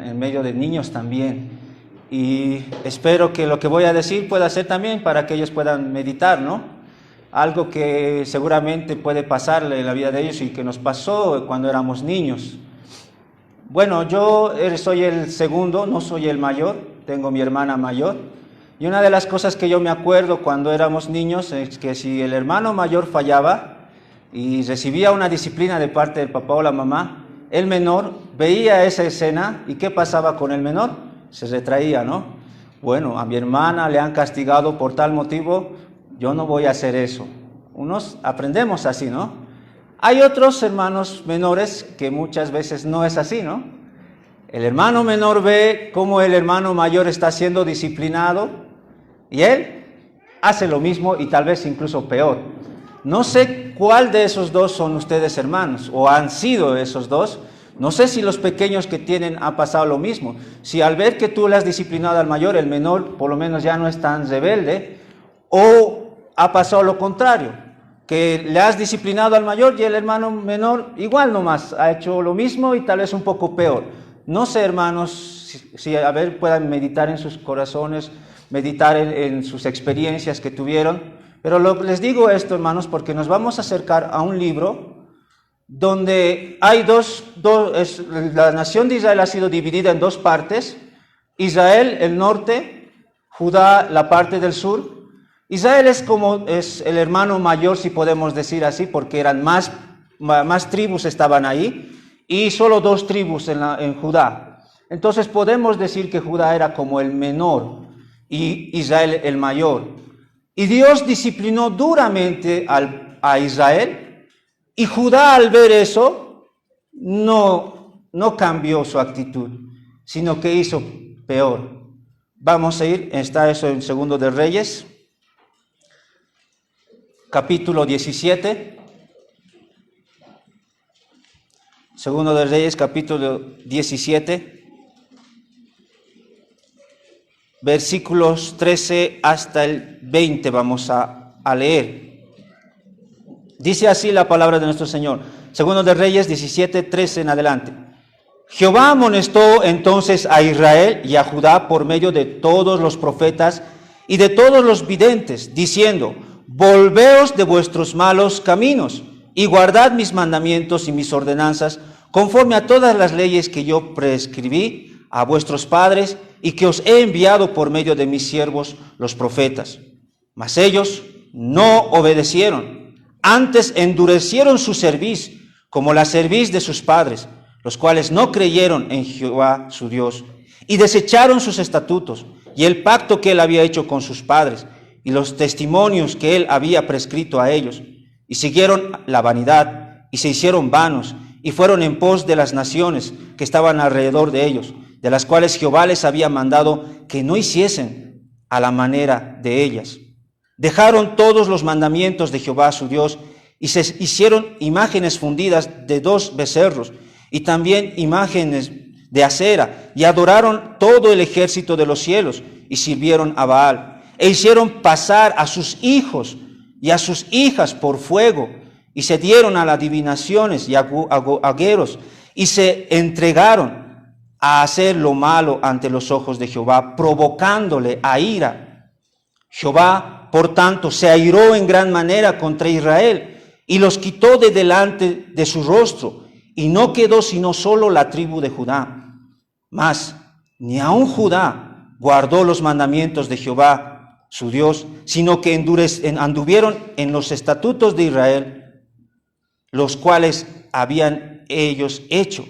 en medio de niños también. Y espero que lo que voy a decir pueda ser también para que ellos puedan meditar, ¿no? Algo que seguramente puede pasarle en la vida de ellos y que nos pasó cuando éramos niños. Bueno, yo soy el segundo, no soy el mayor, tengo mi hermana mayor. Y una de las cosas que yo me acuerdo cuando éramos niños es que si el hermano mayor fallaba y recibía una disciplina de parte del papá o la mamá, el menor veía esa escena y ¿qué pasaba con el menor? Se retraía, ¿no? Bueno, a mi hermana le han castigado por tal motivo, yo no voy a hacer eso. Unos aprendemos así, ¿no? Hay otros hermanos menores que muchas veces no es así, ¿no? El hermano menor ve cómo el hermano mayor está siendo disciplinado y él hace lo mismo y tal vez incluso peor. No sé cuál de esos dos son ustedes hermanos o han sido esos dos. No sé si los pequeños que tienen ha pasado lo mismo. Si al ver que tú le has disciplinado al mayor, el menor por lo menos ya no es tan rebelde, o ha pasado lo contrario, que le has disciplinado al mayor y el hermano menor igual nomás ha hecho lo mismo y tal vez un poco peor. No sé, hermanos, si a ver puedan meditar en sus corazones, meditar en sus experiencias que tuvieron, pero les digo esto, hermanos, porque nos vamos a acercar a un libro donde hay la nación de Israel ha sido dividida en dos partes, Israel, el norte, Judá, la parte del sur. Israel es el hermano mayor, si podemos decir así, porque eran más tribus estaban ahí, y solo 2 tribus en Judá. Entonces podemos decir que Judá era como el menor, y Israel el mayor. Y Dios disciplinó duramente a Israel, y Judá al ver eso, no cambió su actitud, sino que hizo peor. Vamos a ir, está eso en Segundo de Reyes, capítulo 17. Segundo de Reyes, capítulo 17, versículos 13 hasta el 20 vamos a leer. Dice así la palabra de nuestro Señor. Segundo de Reyes 17, 13 en adelante. Jehová amonestó entonces a Israel y a Judá por medio de todos los profetas y de todos los videntes, diciendo: volveos de vuestros malos caminos y guardad mis mandamientos y mis ordenanzas, conforme a todas las leyes que yo prescribí a vuestros padres y que os he enviado por medio de mis siervos los profetas. Mas ellos no obedecieron. Antes endurecieron su cerviz, como la cerviz de sus padres, los cuales no creyeron en Jehová su Dios, y desecharon sus estatutos, y el pacto que él había hecho con sus padres, y los testimonios que él había prescrito a ellos, y siguieron la vanidad, y se hicieron vanos, y fueron en pos de las naciones que estaban alrededor de ellos, de las cuales Jehová les había mandado que no hiciesen a la manera de ellas. Dejaron todos los mandamientos de Jehová su Dios y se hicieron imágenes fundidas de 2 becerros y también imágenes de acera y adoraron todo el ejército de los cielos y sirvieron a Baal e hicieron pasar a sus hijos y a sus hijas por fuego y se dieron a las adivinaciones y agueros y se entregaron a hacer lo malo ante los ojos de Jehová, provocándole a ira. Jehová por tanto, se airó en gran manera contra Israel y los quitó de delante de su rostro, y no quedó sino solo la tribu de Judá. Mas ni aun Judá guardó los mandamientos de Jehová, su Dios, sino que anduvieron en los estatutos de Israel, los cuales habían ellos hecho,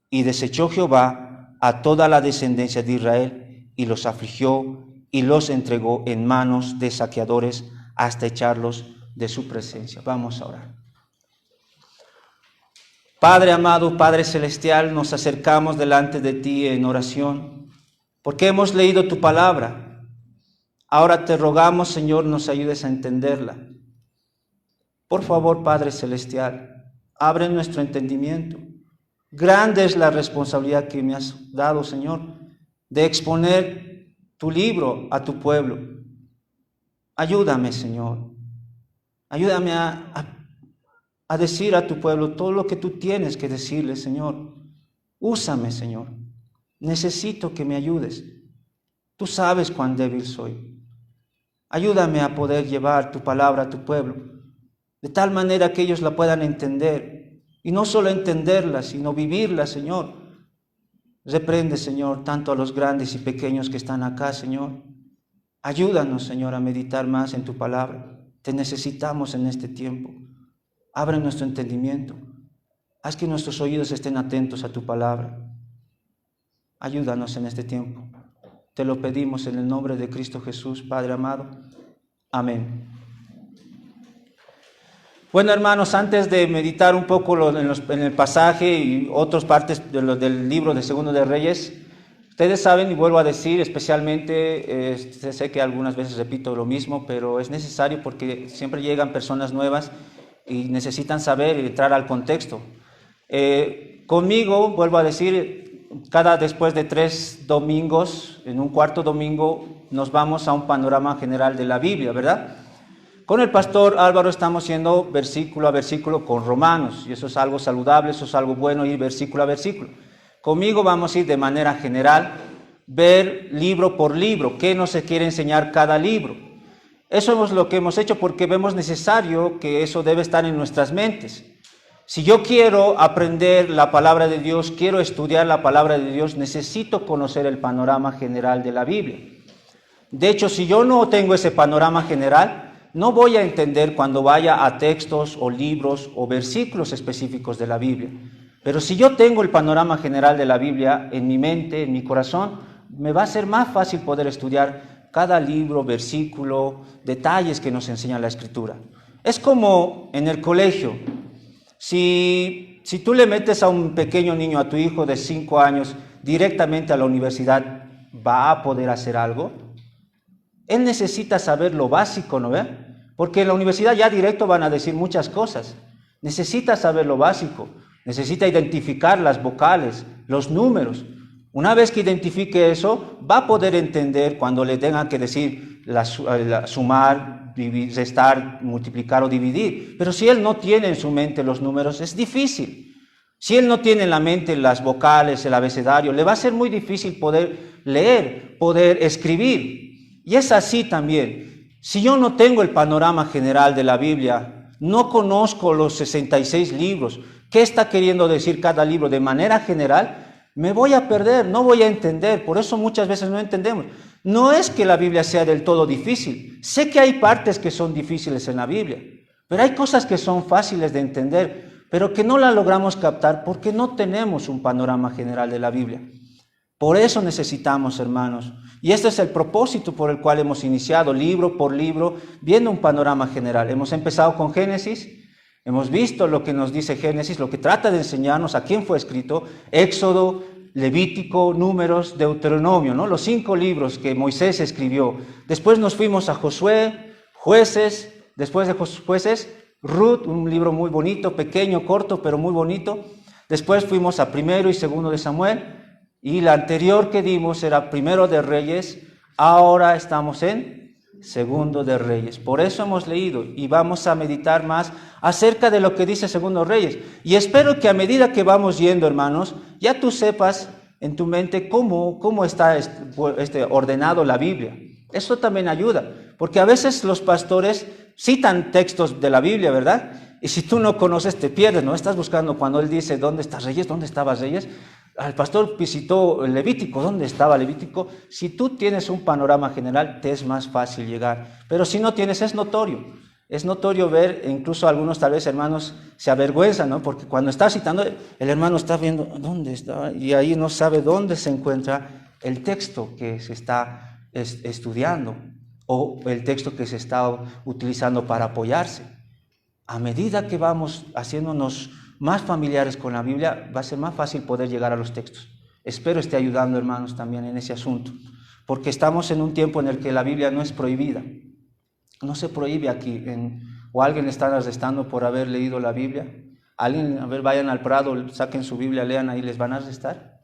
y desechó Jehová a toda la descendencia de Israel, y los afligió, y los entregó en manos de saqueadores hasta echarlos de su presencia. Vamos a orar. Padre amado, Padre celestial, nos acercamos delante de ti en oración, porque hemos leído tu palabra. Ahora te rogamos, Señor, nos ayudes a entenderla. Por favor, Padre celestial, abre nuestro entendimiento. Grande es la responsabilidad que me has dado, Señor, de exponer tu libro a tu pueblo. Ayúdame, Señor. Ayúdame a decir a tu pueblo todo lo que tú tienes que decirle, Señor. Úsame, Señor. necesito que me ayudes. Tú sabes cuán débil soy. Ayúdame a poder llevar tu palabra a tu pueblo, de tal manera que ellos la puedan entender, y no solo entenderla, sino vivirla, Señor. Reprende, Señor, tanto a los grandes y pequeños que están acá, Señor. Ayúdanos, Señor, a meditar más en tu palabra. Te necesitamos en este tiempo. Abre nuestro entendimiento. Haz que nuestros oídos estén atentos a tu palabra. Ayúdanos en este tiempo. Te lo pedimos en el nombre de Cristo Jesús, Padre amado. Amén. Bueno, hermanos, antes de meditar un poco en el pasaje y otras partes del libro de Segundo de Reyes, ustedes saben, y vuelvo a decir, especialmente, sé que algunas veces repito lo mismo, pero es necesario porque siempre llegan personas nuevas y necesitan saber y entrar al contexto. Conmigo, vuelvo a decir, después de 3 domingos, en un cuarto domingo, nos vamos a un panorama general de la Biblia, ¿verdad? Con el pastor Álvaro estamos yendo versículo a versículo con Romanos, y eso es algo saludable, eso es algo bueno, ir versículo a versículo. Conmigo vamos a ir de manera general, ver libro por libro, qué nos quiere enseñar cada libro. Eso es lo que hemos hecho porque vemos necesario que eso debe estar en nuestras mentes. Si yo quiero aprender la palabra de Dios, quiero estudiar la palabra de Dios, necesito conocer el panorama general de la Biblia. De hecho, si yo no tengo ese panorama general, no voy a entender cuando vaya a textos o libros o versículos específicos de la Biblia. Pero si yo tengo el panorama general de la Biblia en mi mente, en mi corazón, me va a ser más fácil poder estudiar cada libro, versículo, detalles que nos enseña la Escritura. Es como en el colegio. Si tú le metes a un pequeño niño, a tu hijo de 5 años, directamente a la universidad, ¿va a poder hacer algo? Él necesita saber lo básico, ¿no ve? Porque en la universidad ya directo van a decir muchas cosas. Necesita saber lo básico, necesita identificar las vocales, los números. Una vez que identifique eso, va a poder entender cuando le tengan que decir sumar, restar, multiplicar o dividir. Pero si él no tiene en su mente los números, es difícil. Si él no tiene en la mente las vocales, el abecedario, le va a ser muy difícil poder leer, poder escribir. Y es así también. Si yo no tengo el panorama general de la Biblia, no conozco los 66 libros, qué está queriendo decir cada libro de manera general, me voy a perder, no voy a entender. Por eso muchas veces no entendemos. No es que la Biblia sea del todo difícil. Sé que hay partes que son difíciles en la Biblia, pero hay cosas que son fáciles de entender, pero que no las logramos captar porque no tenemos un panorama general de la Biblia. Por eso necesitamos, hermanos, y este es el propósito por el cual hemos iniciado libro por libro, viendo un panorama general. Hemos empezado con Génesis, hemos visto lo que nos dice Génesis, lo que trata de enseñarnos a quién fue escrito, Éxodo, Levítico, Números, Deuteronomio, ¿no? Los 5 libros que Moisés escribió. Después nos fuimos a Josué, Jueces, después de Jueces, Ruth, un libro muy bonito, pequeño, corto, pero muy bonito. Después fuimos a Primero y Segundo de Samuel, y la anterior que dimos era Primero de Reyes. Ahora estamos en Segundo de Reyes. Por eso hemos leído y vamos a meditar más acerca de lo que dice Segundo Reyes. Y espero que a medida que vamos yendo, hermanos, ya tú sepas en tu mente cómo está ordenado la Biblia. Eso también ayuda, porque a veces los pastores citan textos de la Biblia, ¿verdad? Y si tú no conoces, te pierdes, ¿no? Estás buscando cuando él dice, ¿dónde está Reyes? ¿Dónde estaba Reyes? El pastor visitó el Levítico, ¿dónde estaba Levítico? Si tú tienes un panorama general, te es más fácil llegar. Pero si no tienes, es notorio ver, incluso algunos tal vez hermanos se avergüenzan, ¿no? Porque cuando está citando, el hermano está viendo dónde está, y ahí no sabe dónde se encuentra el texto que se está estudiando, o el texto que se está utilizando para apoyarse. A medida que vamos haciéndonos más familiares con la Biblia, va a ser más fácil poder llegar a los textos. Espero esté ayudando, hermanos, también en ese asunto, porque estamos en un tiempo en el que la Biblia no es prohibida. No se prohíbe aquí, o alguien le están arrestando por haber leído la Biblia. Alguien, vayan al Prado, saquen su Biblia, lean ahí, ¿les van a arrestar?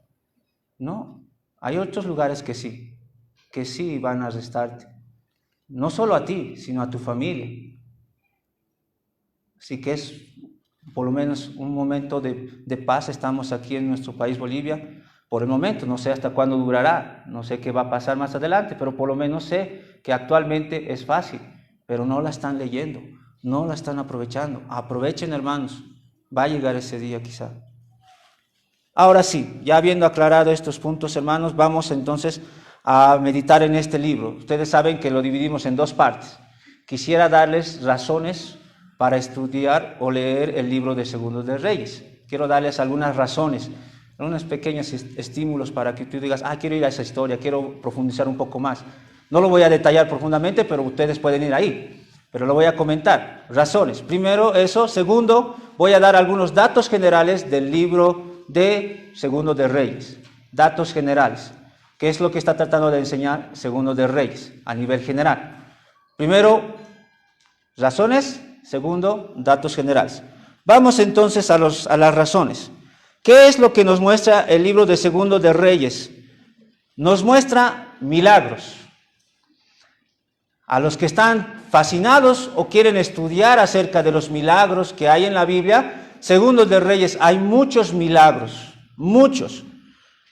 No, hay otros lugares que sí van a arrestarte. No solo a ti, sino a tu familia. Así que es por lo menos un momento de paz. Estamos aquí en nuestro país, Bolivia, Por el momento, no sé hasta cuándo durará, no sé qué va a pasar más adelante, pero por lo menos sé que actualmente es fácil, pero no la están leyendo, no la están aprovechando. Aprovechen, hermanos, va a llegar ese día quizá. Ahora sí, ya habiendo aclarado estos puntos, hermanos, vamos entonces a meditar en este libro. Ustedes saben que lo dividimos en dos partes. Quisiera darles razones para estudiar o leer el libro de Segundos de Reyes. Quiero darles algunas razones, unos pequeños estímulos para que tú digas, quiero ir a esa historia, quiero profundizar un poco más. No lo voy a detallar profundamente, pero ustedes pueden ir ahí, pero lo voy a comentar. Razones. Primero eso. Segundo, voy a dar algunos datos generales del libro de Segundos de Reyes. Datos generales. ¿Qué es lo que está tratando de enseñar Segundos de Reyes a nivel general? Primero, razones. Segundo, datos generales. Vamos entonces a las razones. ¿Qué es lo que nos muestra el libro de Segundos de Reyes? Nos muestra milagros. A los que están fascinados o quieren estudiar acerca de los milagros que hay en la Biblia, Segundos de Reyes, hay muchos milagros, muchos.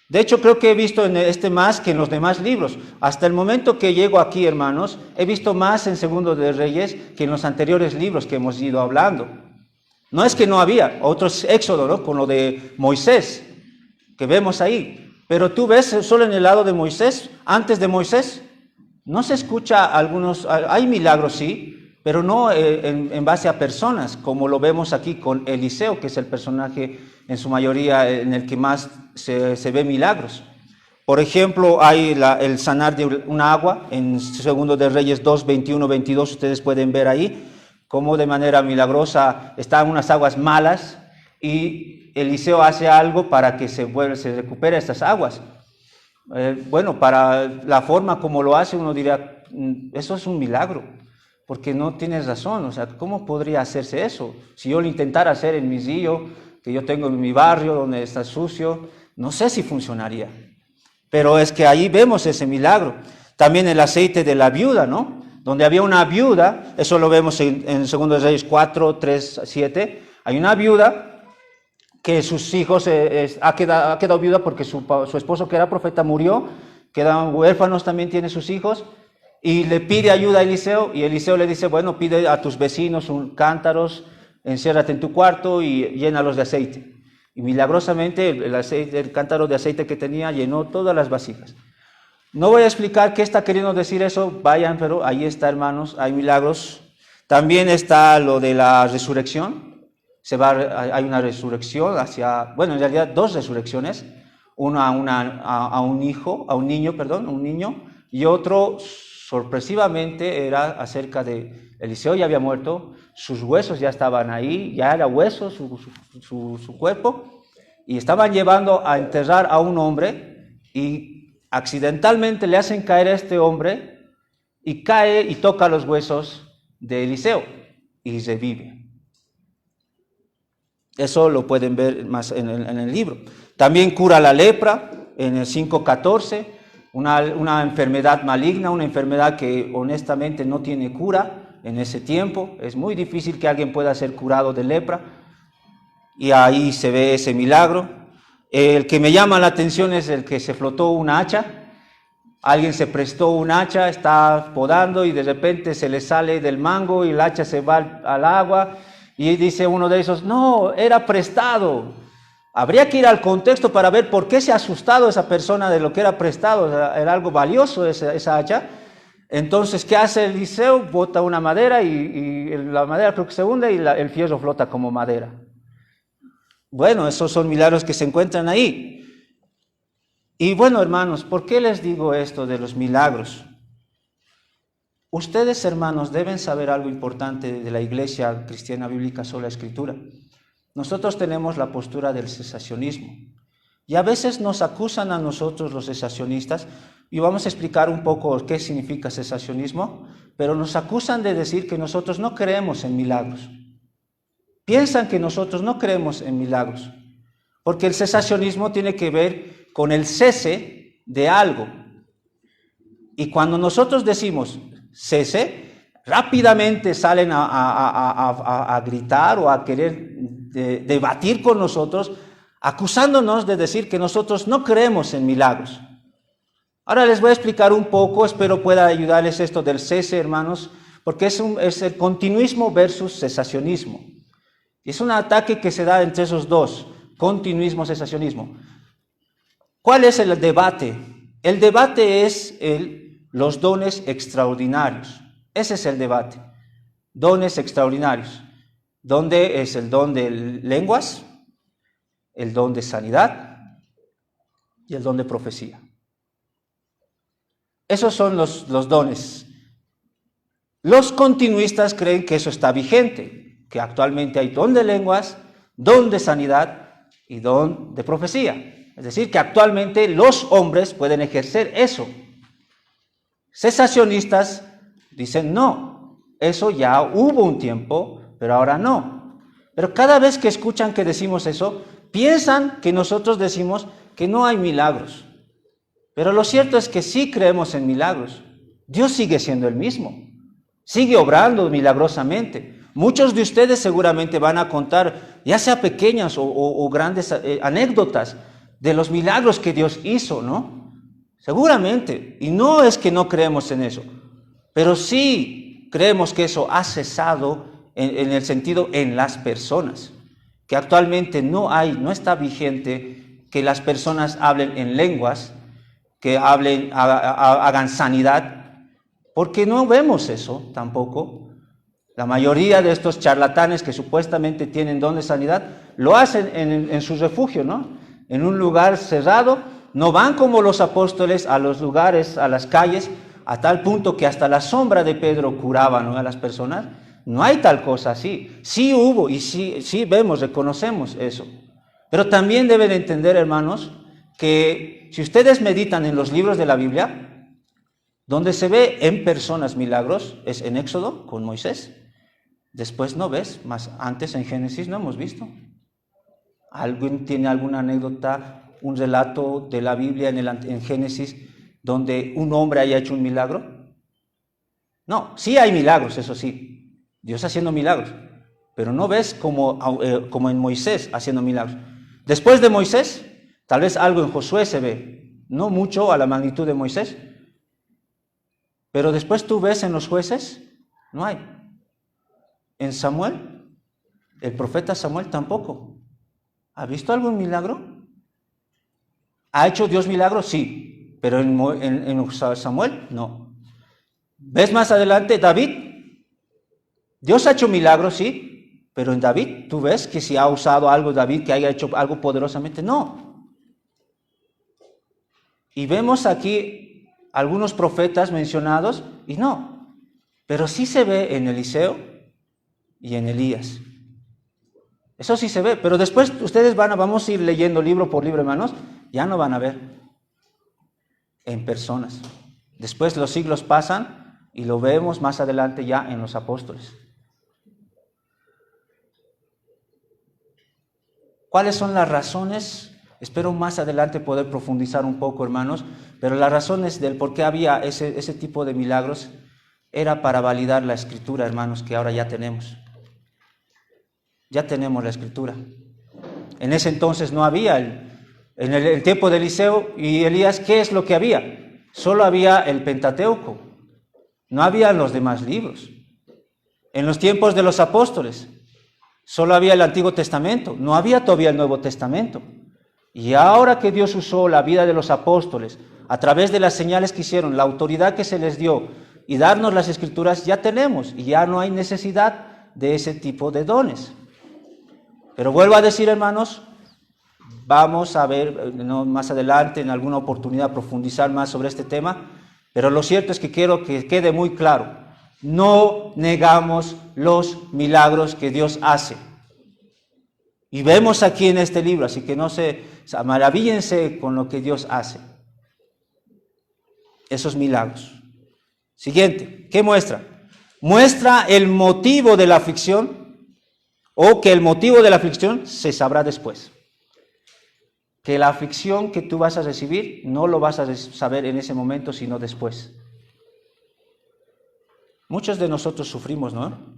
De hecho, creo que he visto en este más que en los demás libros. Hasta el momento que llego aquí, hermanos, he visto más en Segundos de Reyes que en los anteriores libros que hemos ido hablando. No es que no había, otros Éxodo, ¿no? Con lo de Moisés, que vemos ahí. Pero tú ves solo en el lado de Moisés, antes de Moisés, no se escucha algunos, hay milagros sí, pero no en base a personas, como lo vemos aquí con Eliseo, que es el personaje en su mayoría en el que más se ve milagros. Por ejemplo, hay el sanar de una agua, en Segundos de Reyes 2, 21, 22, ustedes pueden ver ahí, cómo de manera milagrosa están unas aguas malas, y Eliseo hace algo para que se recupere estas aguas. Bueno, para la forma como lo hace, uno diría, eso es un milagro, porque no tienes razón, o sea, ¿cómo podría hacerse eso? Si yo lo intentara hacer en mi río, que yo tengo en mi barrio, donde está sucio, no sé si funcionaría. Pero es que ahí vemos ese milagro. También el aceite de la viuda, ¿no? Donde había una viuda, eso lo vemos en 2 Reyes 4, 3, 7, hay una viuda que sus hijos ha quedado viuda porque su esposo, que era profeta, murió, quedan huérfanos, también tiene sus hijos, y le pide ayuda a Eliseo, y Eliseo le dice, bueno, pide a tus vecinos cántaros, enciérrate en tu cuarto y llénalos de aceite. Y milagrosamente el cántaro de aceite que tenía llenó todas las vasijas. No voy a explicar qué está queriendo decir eso, vayan, pero ahí está, hermanos, hay milagros. También está lo de la resurrección. Hay una resurrección en realidad dos resurrecciones, una a un niño, y otro sorpresivamente era acerca de Eliseo. Ya había muerto, sus huesos ya estaban ahí, ya era hueso su cuerpo, y estaban llevando a enterrar a un hombre, y accidentalmente le hacen caer a este hombre, y cae y toca los huesos de Eliseo, y revive. Eso lo pueden ver más en el libro. También cura la lepra en el 5:14, una enfermedad maligna, una enfermedad que honestamente no tiene cura en ese tiempo. Es muy difícil que alguien pueda ser curado de lepra, y ahí se ve ese milagro. El que me llama la atención es el que se flotó una hacha. Alguien se prestó un hacha, está podando y de repente se le sale del mango y el hacha se va al agua. Y dice uno de esos, no, era prestado. Habría que ir al contexto para ver por qué se ha asustado esa persona de lo que era prestado. Era algo valioso esa hacha. Entonces, ¿qué hace Eliseo? Bota una madera y la madera creo que se hunde y el fierro flota como madera. Bueno, esos son milagros que se encuentran ahí. Y bueno, hermanos, ¿por qué les digo esto de los milagros? Ustedes, hermanos, deben saber algo importante de la Iglesia Cristiana Bíblica Sola Escritura. Nosotros tenemos la postura del cesacionismo, y a veces nos acusan a nosotros los cesacionistas, y vamos a explicar un poco qué significa cesacionismo, pero nos acusan de decir que nosotros no creemos en milagros. Piensan que nosotros no creemos en milagros, porque el cesacionismo tiene que ver con el cese de algo. Y cuando nosotros decimos cese, rápidamente salen a gritar o a querer debatir con nosotros acusándonos de decir que nosotros no creemos en milagros. Ahora les voy a explicar un poco, espero pueda ayudarles esto del cese, hermanos, porque es el continuismo versus cesacionismo. Es un ataque que se da entre esos dos, continuismo, cesacionismo. ¿Cuál es el debate? El debate es los dones extraordinarios. Ese es el debate. Dones extraordinarios. ¿Dónde es el don de lenguas, el don de sanidad y el don de profecía? Esos son los dones. Los continuistas creen que eso está vigente, que actualmente hay don de lenguas, don de sanidad y don de profecía. Es decir, que actualmente los hombres pueden ejercer eso. Cesacionistas dicen no, eso ya hubo un tiempo, pero ahora no. Pero cada vez que escuchan que decimos eso, piensan que nosotros decimos que no hay milagros. Pero lo cierto es que sí creemos en milagros. Dios sigue siendo el mismo. Sigue obrando milagrosamente. Muchos de ustedes seguramente van a contar, ya sea pequeñas o grandes anécdotas de los milagros que Dios hizo, ¿no? Seguramente. Y no es que no creemos en eso, pero sí creemos que eso ha cesado en el sentido en las personas. Que actualmente no está vigente que las personas hablen en lenguas, que hagan sanidad, porque no vemos eso tampoco. La mayoría de estos charlatanes que supuestamente tienen don de sanidad, lo hacen en su refugio, ¿no? En un lugar cerrado, no van como los apóstoles a los lugares, a las calles, a tal punto que hasta la sombra de Pedro curaba, ¿no?, a las personas. No hay tal cosa así. Sí hubo y sí vemos, reconocemos eso. Pero también deben entender, hermanos, que si ustedes meditan en los libros de la Biblia, donde se ve en personas milagros es en Éxodo con Moisés. Después no ves, más antes en Génesis no hemos visto. ¿Alguien tiene alguna anécdota, un relato de la Biblia en Génesis donde un hombre haya hecho un milagro? No, sí hay milagros, eso sí, Dios haciendo milagros, pero no ves como en Moisés haciendo milagros. Después de Moisés, tal vez algo en Josué se ve, no mucho a la magnitud de Moisés, pero después tú ves en los jueces, no hay. En Samuel, el profeta Samuel tampoco. ¿Ha visto algún milagro? ¿Ha hecho Dios milagros? Sí, pero en Samuel no. ¿Ves más adelante David? Dios ha hecho milagros, sí, pero en David, ¿tú ves que si ha usado algo David, que haya hecho algo poderosamente? No. Y vemos aquí algunos profetas mencionados y no, pero sí se ve en Eliseo y en Elías. Eso sí se ve, pero después ustedes vamos a ir leyendo libro por libro, hermanos, ya no van a ver en personas. Después los siglos pasan y lo vemos más adelante ya en los apóstoles. ¿Cuáles son las razones? Espero más adelante poder profundizar un poco, hermanos, pero las razones del por qué había ese tipo de milagros era para validar la Escritura, hermanos, que ahora ya tenemos. Ya tenemos la Escritura. En ese entonces no había, en el tiempo de Eliseo y Elías, ¿qué es lo que había? Solo había el Pentateuco, no había los demás libros. En los tiempos de los apóstoles, solo había el Antiguo Testamento, no había todavía el Nuevo Testamento. Y ahora que Dios usó la vida de los apóstoles, a través de las señales que hicieron, la autoridad que se les dio y darnos las Escrituras, ya tenemos y ya no hay necesidad de ese tipo de dones. Pero vuelvo a decir, hermanos, vamos a ver más adelante, en alguna oportunidad, profundizar más sobre este tema, pero lo cierto es que quiero que quede muy claro, no negamos los milagros que Dios hace. Y vemos aquí en este libro, así que no se maravíllense con lo que Dios hace. Esos milagros. Siguiente, ¿qué muestra? Muestra el motivo de la aflicción, o que el motivo de la aflicción se sabrá después. Que la aflicción que tú vas a recibir no lo vas a saber en ese momento, sino después. Muchos de nosotros sufrimos, ¿no?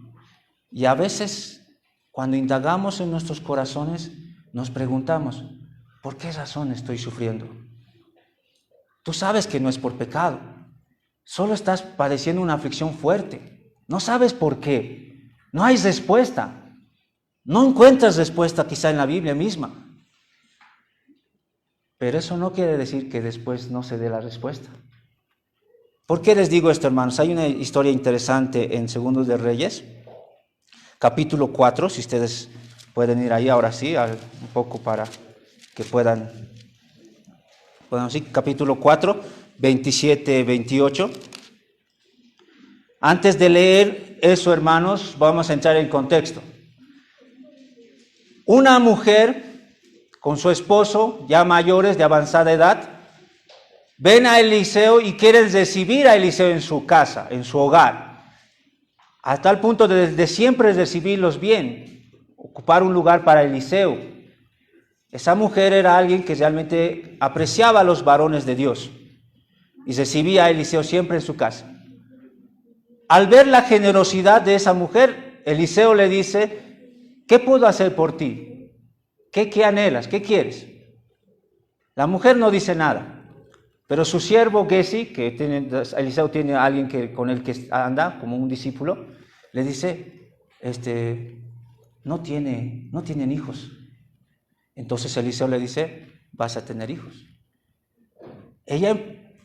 Y a veces, cuando indagamos en nuestros corazones, nos preguntamos, ¿por qué razón estoy sufriendo? Tú sabes que no es por pecado, solo estás padeciendo una aflicción fuerte. No sabes por qué, no hay respuesta, no encuentras respuesta quizá en la Biblia misma. Pero eso no quiere decir que después no se dé la respuesta. ¿Por qué les digo esto, hermanos? Hay una historia interesante en Segundos de Reyes, capítulo 4, si ustedes pueden ir ahí ahora sí, un poco para que puedan sí, capítulo 4, 27, 28. Antes de leer eso, hermanos, vamos a entrar en contexto. Una mujer con su esposo, ya mayores, de avanzada edad, ven a Eliseo y quieren recibir a Eliseo en su casa, en su hogar, a tal punto de siempre recibirlos bien, ocupar un lugar para Eliseo. Esa mujer era alguien que realmente apreciaba a los varones de Dios y recibía a Eliseo siempre en su casa. Al ver la generosidad de esa mujer, Eliseo le dice, ¿qué puedo hacer por ti? ¿Qué anhelas? ¿Qué quieres? La mujer no dice nada, pero su siervo Gesi, Eliseo tiene a alguien con el que anda, como un discípulo, le dice, no tienen hijos. Entonces Eliseo le dice, vas a tener hijos. Ella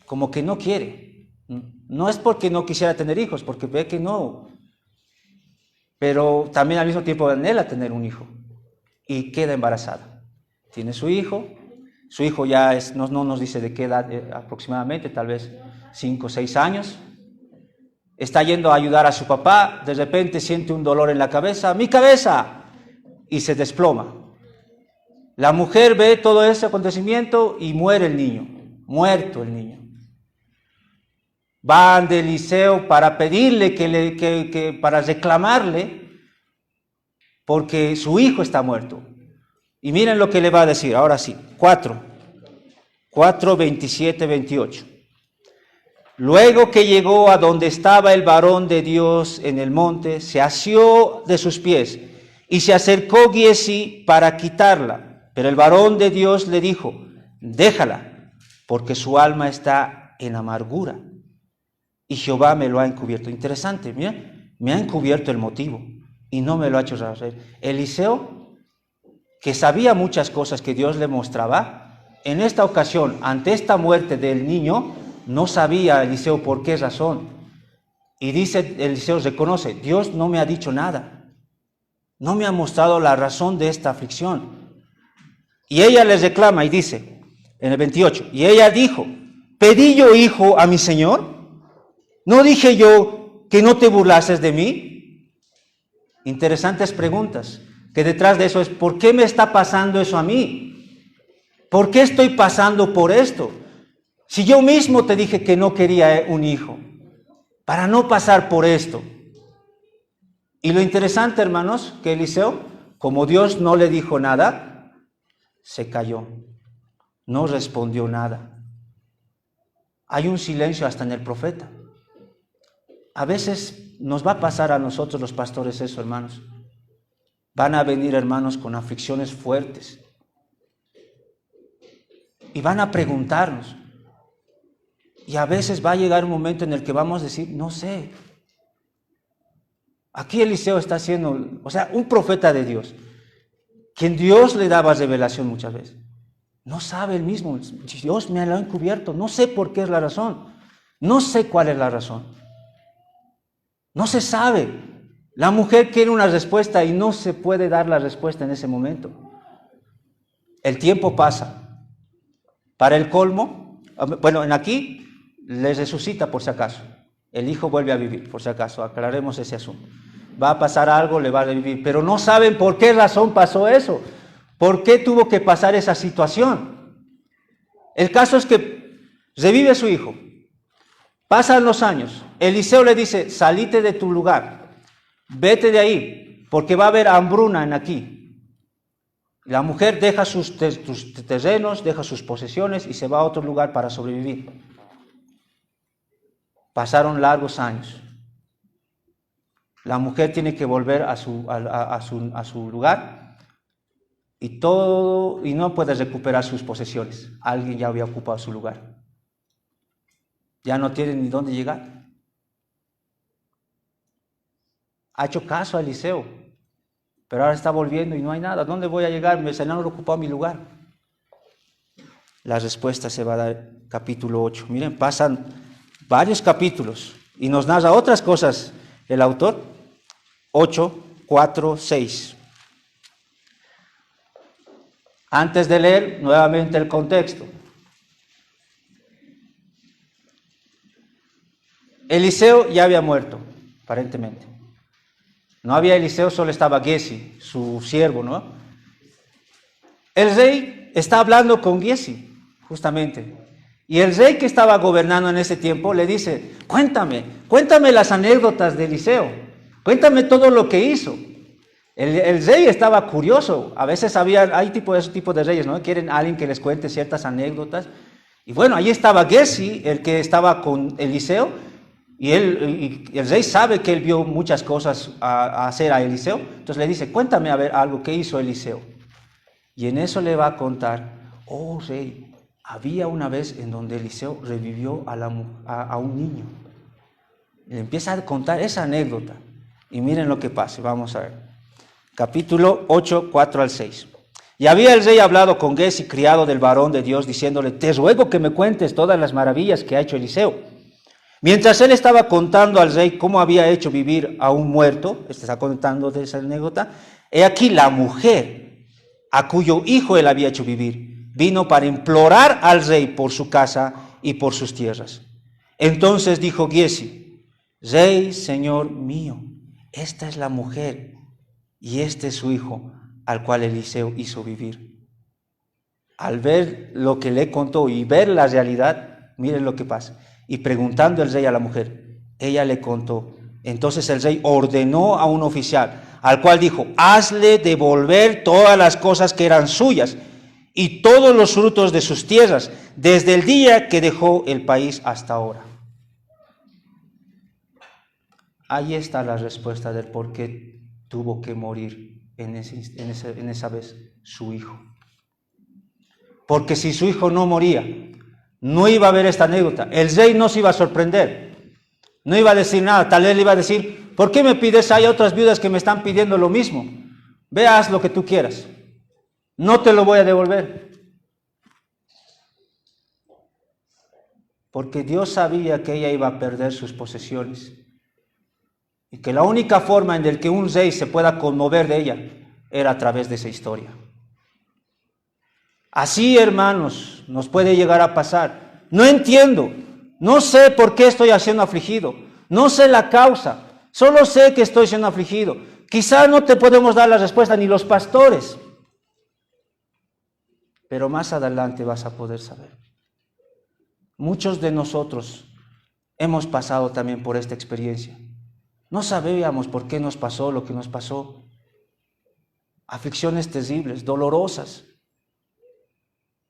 como que no quiere, no es porque no quisiera tener hijos, porque ve que no, pero también al mismo tiempo anhela tener un hijo. Y queda embarazada. Tiene su hijo ya no nos dice de qué edad aproximadamente, tal vez 5 o 6 años. Está yendo a ayudar a su papá, de repente siente un dolor en la cabeza, ¡mi cabeza! Y se desploma. La mujer ve todo ese acontecimiento y muere el niño, muerto el niño. Van de Eliseo para pedirle, para reclamarle, porque su hijo está muerto. Y miren lo que le va a decir, ahora sí, 4, 27, 28. Luego que llegó a donde estaba el varón de Dios en el monte, se asió de sus pies y se acercó Giesi para quitarla. Pero el varón de Dios le dijo, déjala, porque su alma está en amargura. Y Jehová me lo ha encubierto. Interesante, mira, me ha encubierto el motivo y no me lo ha hecho saber. Eliseo, que sabía muchas cosas que Dios le mostraba, en esta ocasión, ante esta muerte del niño, no sabía Eliseo por qué razón. Y dice Eliseo, reconoce, Dios no me ha dicho nada, no me ha mostrado la razón de esta aflicción. Y ella le reclama y dice, en el 28, y ella dijo, ¿pedí yo hijo a mi señor? ¿No dije yo que no te burlases de mí? Interesantes preguntas, que detrás de eso es, ¿por qué me está pasando eso a mí? ¿Por qué estoy pasando por esto? Si yo mismo te dije que no quería un hijo, para no pasar por esto. Y lo interesante, hermanos, que Eliseo, como Dios no le dijo nada, se calló, no respondió nada. Hay un silencio hasta en el profeta. A veces nos va a pasar a nosotros los pastores eso, hermanos. Van a venir, hermanos, con aflicciones fuertes. Y van a preguntarnos. Y a veces va a llegar un momento en el que vamos a decir, no sé. Aquí Eliseo está siendo, un profeta de Dios, quien Dios le daba revelación muchas veces. No sabe él mismo, Dios me lo ha encubierto, no sé por qué es la razón, no sé cuál es la razón. No se sabe. La mujer quiere una respuesta y no se puede dar la respuesta en ese momento. El tiempo pasa. Para el colmo, en aquí les resucita por si acaso. El hijo vuelve a vivir, por si acaso, aclaremos ese asunto. Va a pasar algo, le va a revivir, pero no saben por qué razón pasó eso. ¿Por qué tuvo que pasar esa situación? El caso es que revive su hijo. Pasan los años. Eliseo le dice, salite de tu lugar, vete de ahí, porque va a haber hambruna en aquí. La mujer deja sus terrenos, deja sus posesiones y se va a otro lugar para sobrevivir. Pasaron largos años. La mujer tiene que volver a su lugar y todo, y no puede recuperar sus posesiones. Alguien ya había ocupado su lugar. Ya no tiene ni dónde llegar. Ha hecho caso a Eliseo, pero ahora está volviendo y no hay nada. ¿Dónde voy a llegar? El Señor ocupó mi lugar. La respuesta se va a dar capítulo 8. Miren, pasan varios capítulos y nos narra otras cosas el autor. 8, 4, 6. Antes de leer nuevamente el contexto. Eliseo ya había muerto, aparentemente. No había Eliseo, solo estaba Giesi, su siervo, ¿no? El rey está hablando con Giesi, justamente. Y el rey que estaba gobernando en ese tiempo le dice, cuéntame las anécdotas de Eliseo, cuéntame todo lo que hizo. El rey estaba curioso. A veces hay ese tipo de reyes, ¿no? Quieren a alguien que les cuente ciertas anécdotas. Y bueno, ahí estaba Giesi, el que estaba con Eliseo, y el rey sabe que él vio muchas cosas a hacer a Eliseo. Entonces le dice, cuéntame a ver algo que hizo Eliseo. Y en eso le va a contar, oh rey, había una vez en donde Eliseo revivió a un niño. Le empieza a contar esa anécdota. Y miren lo que pasa, vamos a ver. Capítulo 8, 4 al 6. Y había el rey hablado con Giesi, criado del varón de Dios, diciéndole, te ruego que me cuentes todas las maravillas que ha hecho Eliseo. Mientras él estaba contando al rey cómo había hecho vivir a un muerto, está contando de esa anécdota, he aquí la mujer a cuyo hijo él había hecho vivir, vino para implorar al rey por su casa y por sus tierras. Entonces dijo Giesi, rey, señor mío, esta es la mujer y este es su hijo, al cual Eliseo hizo vivir. Al ver lo que le contó y ver la realidad, miren lo que pasa. Y preguntando el rey a la mujer, ella le contó. Entonces el rey ordenó a un oficial, al cual dijo, hazle devolver todas las cosas que eran suyas y todos los frutos de sus tierras, desde el día que dejó el país hasta ahora. Ahí está la respuesta del por qué tuvo que morir en esa vez su hijo. Porque si su hijo no moría, no iba a haber esta anécdota. El rey no se iba a sorprender. No iba a decir nada. Tal vez le iba a decir, ¿por qué me pides? Hay otras viudas que me están pidiendo lo mismo. Ve, haz lo que tú quieras. No te lo voy a devolver. Porque Dios sabía que ella iba a perder sus posesiones. Y que la única forma en la que un rey se pueda conmover de ella era a través de esa historia. Así, hermanos, nos puede llegar a pasar. No entiendo, no sé por qué estoy siendo afligido, no sé la causa, solo sé que estoy siendo afligido. Quizá no te podemos dar la respuesta ni los pastores, pero más adelante vas a poder saber. Muchos de nosotros hemos pasado también por esta experiencia. No sabíamos por qué nos pasó lo que nos pasó. Aflicciones terribles, dolorosas.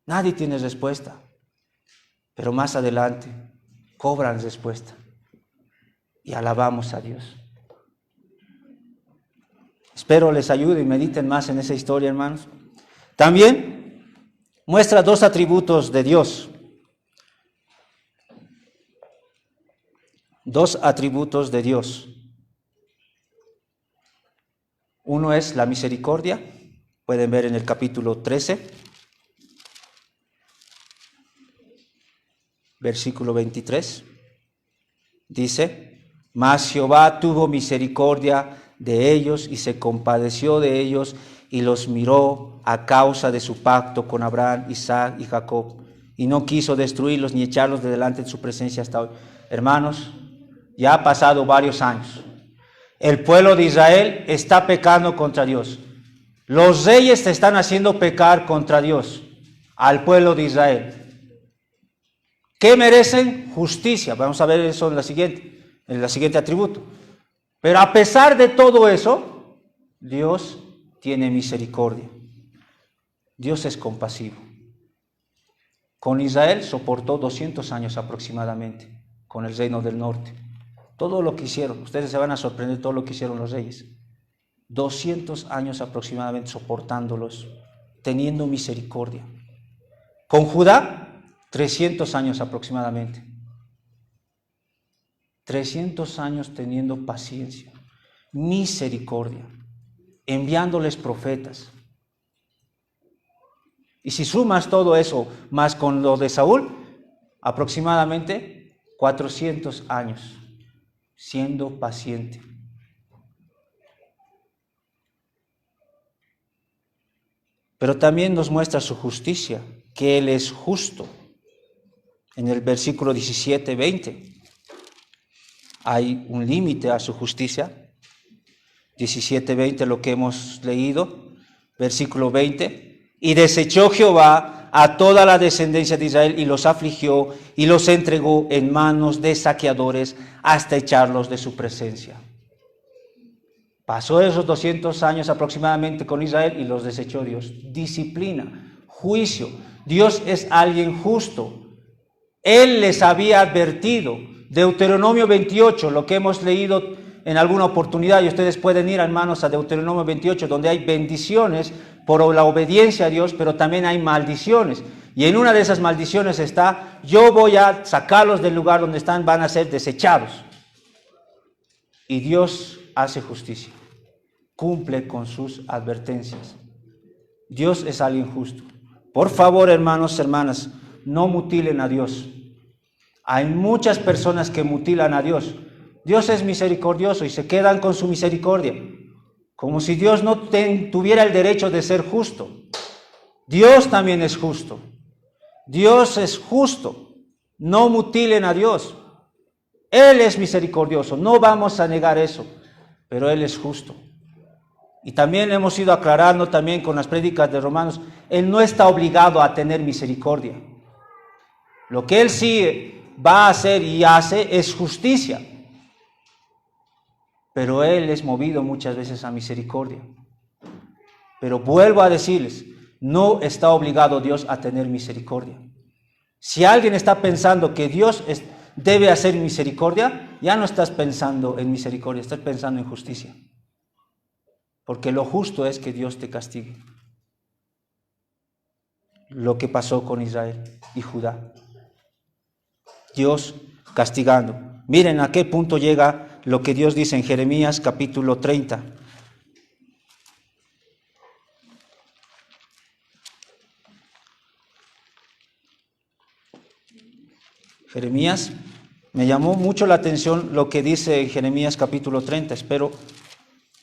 Nadie tiene respuesta, pero más adelante cobran respuesta y alabamos a Dios. Espero les ayude y mediten más en esa historia, hermanos. También muestra dos atributos de Dios. Dos atributos de Dios. Uno es la misericordia, pueden ver en el capítulo 13. Versículo 23, dice, mas Jehová tuvo misericordia de ellos y se compadeció de ellos y los miró a causa de su pacto con Abraham, Isaac y Jacob, y no quiso destruirlos ni echarlos de delante de su presencia hasta hoy. Hermanos, ya ha pasado varios años. El pueblo de Israel está pecando contra Dios. Los reyes te están haciendo pecar contra Dios, al pueblo de Israel. ¿Qué merecen? Justicia. Vamos a ver eso en la siguiente atributo. Pero a pesar de todo eso, Dios tiene misericordia. Dios es compasivo. Con Israel soportó 200 años aproximadamente, con el reino del norte. Todo lo que hicieron, ustedes se van a sorprender todo lo que hicieron los reyes. 200 años aproximadamente soportándolos. teniendo misericordia. Con Judá, 300 años aproximadamente. 300 años teniendo paciencia, misericordia, enviándoles profetas. Y si sumas todo eso, más con lo de Saúl, aproximadamente 400 años, siendo paciente. Pero también nos muestra su justicia, que Él es justo. En el versículo 17, 20, hay un límite a su justicia. 17, 20, lo que hemos leído. Versículo 20, y desechó Jehová a toda la descendencia de Israel y los afligió y los entregó en manos de saqueadores hasta echarlos de su presencia. Pasó esos 200 años aproximadamente con Israel y los desechó Dios. Disciplina, juicio. Dios es alguien justo. Él les había advertido. Deuteronomio 28, lo que hemos leído en alguna oportunidad, y ustedes pueden ir, hermanos, a Deuteronomio 28, donde hay bendiciones por la obediencia a Dios, pero también hay maldiciones. Y en una de esas maldiciones está: yo voy a sacarlos del lugar donde están, van a ser desechados. Y Dios hace justicia, cumple con sus advertencias. Dios es alguien justo. Por favor, hermanos, hermanas, no mutilen a Dios. Hay muchas personas que mutilan a Dios. Dios es misericordioso y se quedan con su misericordia, como si Dios no tuviera el derecho de ser justo. Dios también es justo. Dios es justo. No mutilen a Dios. Él es misericordioso, no vamos a negar eso, pero Él es justo. Y también hemos ido aclarando también con las prédicas de Romanos, Él no está obligado a tener misericordia. Lo que Él sí va a hacer y hace es justicia. Pero Él es movido muchas veces a misericordia. Pero vuelvo a decirles, no está obligado Dios a tener misericordia. Si alguien está pensando que Dios debe hacer misericordia, ya no estás pensando en misericordia, estás pensando en justicia. Porque lo justo es que Dios te castigue. Lo que pasó con Israel y Judá. Dios castigando. Miren a qué punto llega lo que Dios dice en Jeremías capítulo 30. Jeremías, me llamó mucho la atención lo que dice en Jeremías capítulo 30. Espero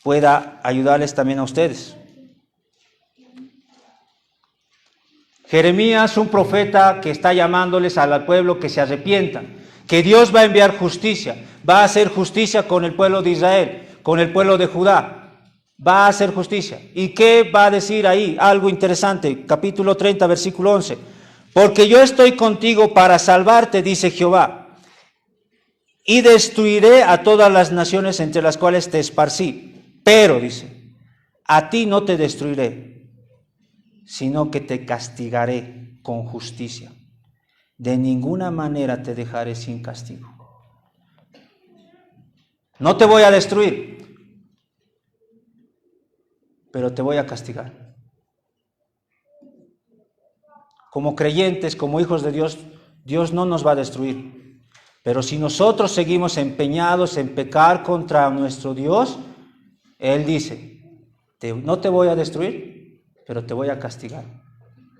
pueda ayudarles también a ustedes. Jeremías, un profeta que está llamándoles al pueblo que se arrepientan, que Dios va a enviar justicia, va a hacer justicia con el pueblo de Israel, con el pueblo de Judá, va a hacer justicia. ¿Y qué va a decir ahí? Algo interesante, capítulo 30, versículo 11. Porque yo estoy contigo para salvarte, dice Jehová, y destruiré a todas las naciones entre las cuales te esparcí. Pero, dice, a ti no te destruiré, sino que te castigaré con justicia. De ninguna manera te dejaré sin castigo. No te voy a destruir, pero te voy a castigar. Como creyentes, como hijos de Dios, Dios no nos va a destruir. Pero si nosotros seguimos empeñados en pecar contra nuestro Dios, Él dice, no te voy a destruir, pero te voy a castigar.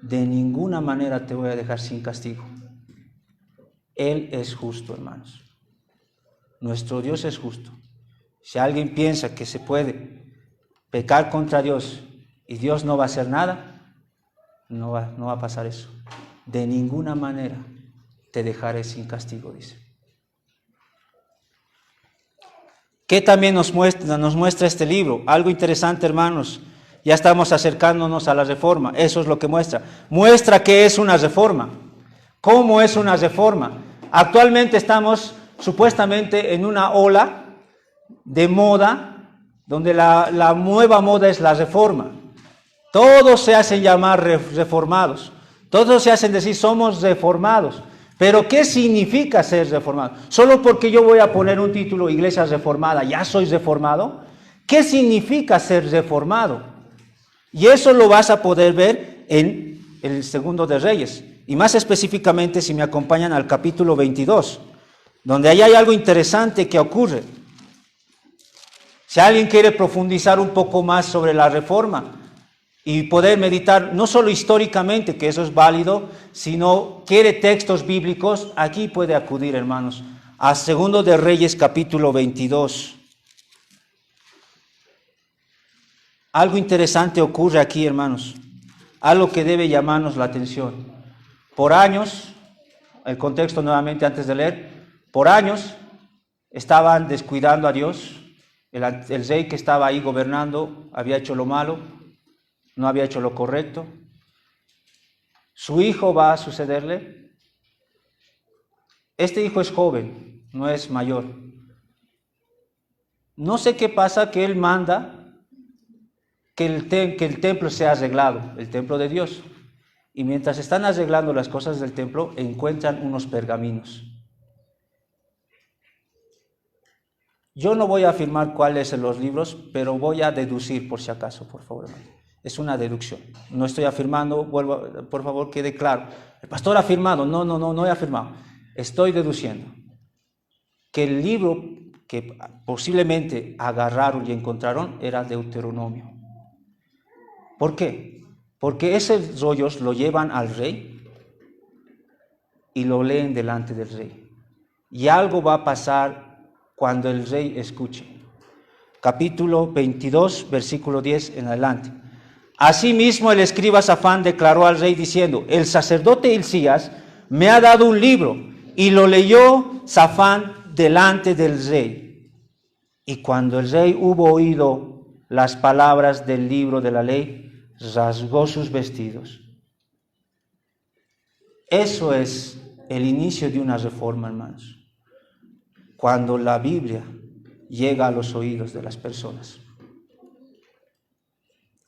De ninguna manera te voy a dejar sin castigo. Él es justo, hermanos. Nuestro Dios es justo. Si alguien piensa que se puede pecar contra Dios y Dios no va a hacer nada, no va a pasar eso. De ninguna manera te dejaré sin castigo, dice. ¿Qué también nos muestra este libro? Algo interesante, hermanos. Ya estamos acercándonos a la reforma. Eso es lo que muestra. Muestra qué es una reforma. ¿Cómo es una reforma? Actualmente estamos supuestamente en una ola de moda, donde la nueva moda es la reforma. Todos se hacen llamar reformados. Todos se hacen decir somos reformados. Pero ¿qué significa ser reformado? Solo porque yo voy a poner un título Iglesia Reformada, ¿ya soy reformado? ¿Qué significa ser reformado? Y eso lo vas a poder ver en el segundo de Reyes. Y más específicamente, si me acompañan al capítulo 22, donde ahí hay algo interesante que ocurre. Si alguien quiere profundizar un poco más sobre la reforma y poder meditar, no solo históricamente, que eso es válido, sino quiere textos bíblicos, aquí puede acudir, hermanos, a Segundo de Reyes, capítulo 22. Algo interesante ocurre aquí, hermanos, algo que debe llamarnos la atención. Por años, el contexto nuevamente antes de leer, por años estaban descuidando a Dios. El rey que estaba ahí gobernando había hecho lo malo, no había hecho lo correcto. Su hijo va a sucederle. Este hijo es joven, no es mayor. No sé qué pasa, que él manda que el templo sea arreglado, el templo de Dios. Y mientras están arreglando las cosas del templo, encuentran unos pergaminos. Yo no voy a afirmar cuáles son los libros, pero voy a deducir por si acaso, por favor. Es una deducción. No estoy afirmando, por favor, quede claro. El pastor ha afirmado. No he afirmado. Estoy deduciendo que el libro que posiblemente agarraron y encontraron era Deuteronomio. ¿Por qué? Porque esos rollos lo llevan al rey y lo leen delante del rey. Y algo va a pasar cuando el rey escuche. Capítulo 22, versículo 10 en adelante. Asimismo el escriba Safán declaró al rey diciendo: el sacerdote Hilcías me ha dado un libro. Y lo leyó Safán delante del rey. Y cuando el rey hubo oído las palabras del libro de la ley, rasgó sus vestidos. Eso es el inicio de una reforma, hermanos. Cuando la Biblia llega a los oídos de las personas.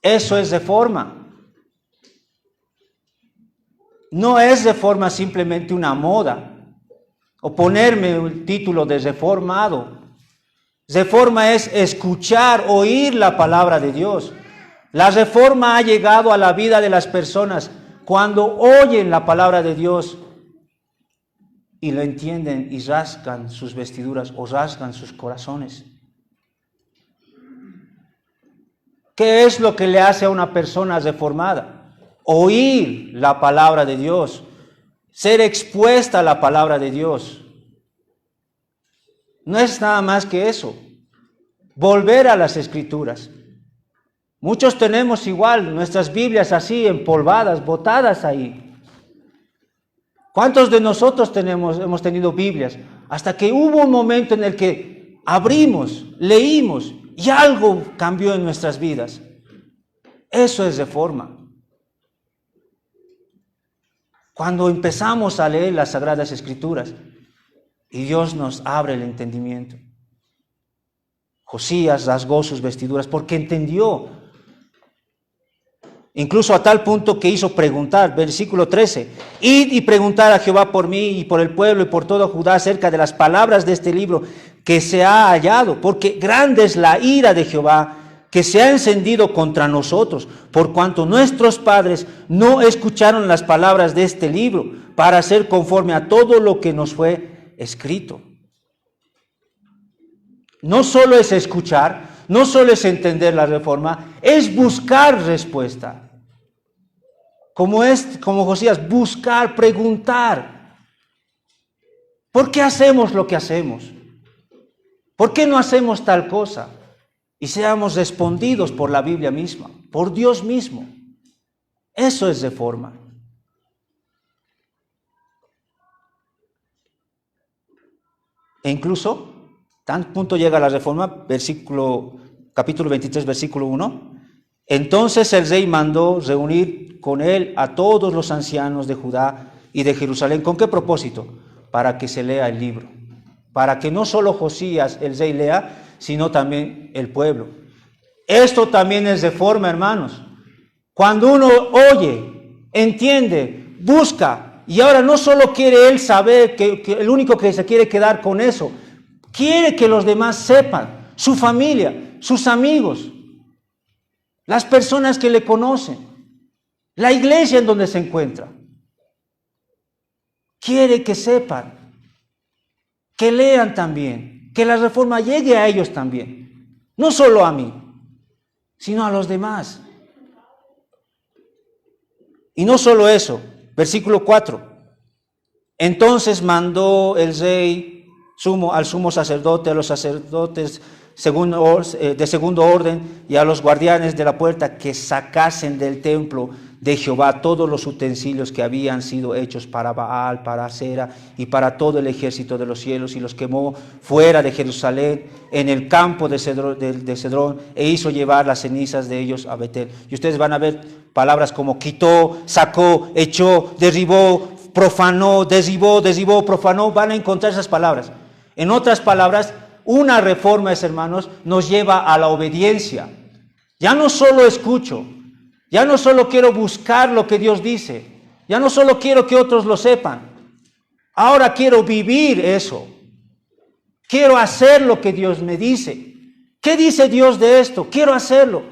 Eso es reforma. No es reforma simplemente una moda o ponerme el título de reformado. Reforma es escuchar, oír la palabra de Dios. La reforma ha llegado a la vida de las personas cuando oyen la palabra de Dios y lo entienden y rasgan sus vestiduras o rasgan sus corazones. ¿Qué es lo que le hace a una persona reformada? Oír la palabra de Dios, ser expuesta a la palabra de Dios. No es nada más que eso. Volver a las Escrituras. Muchos tenemos igual nuestras Biblias así, empolvadas, botadas ahí. ¿Cuántos de nosotros hemos tenido Biblias? Hasta que hubo un momento en el que abrimos, leímos y algo cambió en nuestras vidas. Eso es reforma. Cuando empezamos a leer las Sagradas Escrituras y Dios nos abre el entendimiento. Josías rasgó sus vestiduras porque entendió. Incluso a tal punto que hizo preguntar, versículo 13, id y preguntar a Jehová por mí y por el pueblo y por todo Judá acerca de las palabras de este libro que se ha hallado, porque grande es la ira de Jehová que se ha encendido contra nosotros, por cuanto nuestros padres no escucharon las palabras de este libro para hacer conforme a todo lo que nos fue escrito. No solo es escuchar, no solo es entender la reforma, es buscar respuesta. Como Josías, buscar, preguntar. ¿Por qué hacemos lo que hacemos? ¿Por qué no hacemos tal cosa? Y seamos respondidos por la Biblia misma, por Dios mismo. Eso es reforma. E incluso, tan punto llega la reforma, capítulo 23, versículo 1. Entonces el rey mandó reunir con él a todos los ancianos de Judá y de Jerusalén. ¿Con qué propósito? Para que se lea el libro. Para que no solo Josías, el rey, lea, sino también el pueblo. Esto también es reforma, hermanos. Cuando uno oye, entiende, busca, y ahora no solo quiere él saber, que el único que se quiere quedar con eso, quiere que los demás sepan, su familia, sus amigos, las personas que le conocen, La iglesia en donde se encuentra. Quiere que sepan, que lean también, que la reforma llegue a ellos también. No solo a mí, sino a los demás. Y no solo eso, versículo 4. Entonces mandó el rey al sumo sacerdote, a los sacerdotes de segundo orden y a los guardianes de la puerta que sacasen del templo de Jehová todos los utensilios que habían sido hechos para Baal, para Acera y para todo el ejército de los cielos, y los quemó fuera de Jerusalén en el campo de Cedrón, e hizo llevar las cenizas de ellos a Betel. Y ustedes van a ver palabras como quitó, sacó, echó, derribó, profanó, derribó, profanó. Van a encontrar esas palabras. En otras palabras, una reforma, hermanos, nos lleva a la obediencia. Ya no solo escucho, ya no solo quiero buscar lo que Dios dice, ya no solo quiero que otros lo sepan, ahora quiero vivir eso. Quiero hacer lo que Dios me dice. ¿Qué dice Dios de esto? Quiero hacerlo.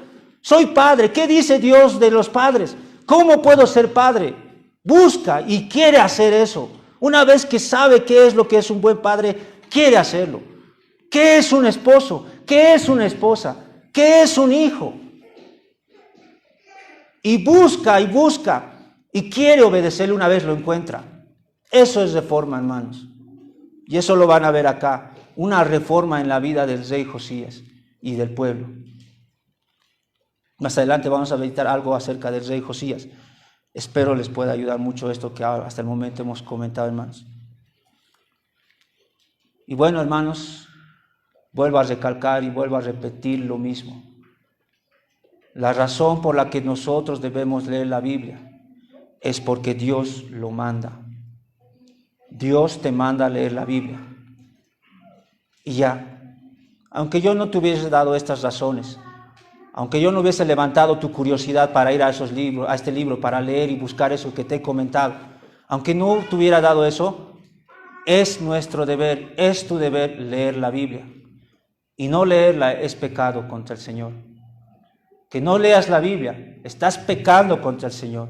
Soy padre. ¿Qué dice Dios de los padres? ¿Cómo puedo ser padre? Busca y quiere hacer eso. Una vez que sabe qué es lo que es un buen padre, quiere hacerlo. ¿Qué es un esposo? ¿Qué es una esposa? ¿Qué es un hijo? Y busca y quiere obedecerle una vez lo encuentra. Eso es reforma, hermanos. Y eso lo van a ver acá. Una reforma en la vida del rey Josías y del pueblo. Más adelante vamos a meditar algo acerca del rey Josías. Espero les pueda ayudar mucho esto que hasta el momento hemos comentado, hermanos. Y bueno, hermanos, vuelvo a recalcar y vuelvo a repetir lo mismo. La razón por la que nosotros debemos leer la Biblia es porque Dios lo manda. Dios te manda a leer la Biblia. Y ya, aunque yo no te hubiese dado estas razones, aunque yo no hubiese levantado tu curiosidad para ir a esos libros, a este libro, para leer y buscar eso que te he comentado, aunque no te hubiera dado eso, es nuestro deber, es tu deber leer la Biblia. Y no leerla es pecado contra el Señor. Que no leas la Biblia, estás pecando contra el Señor.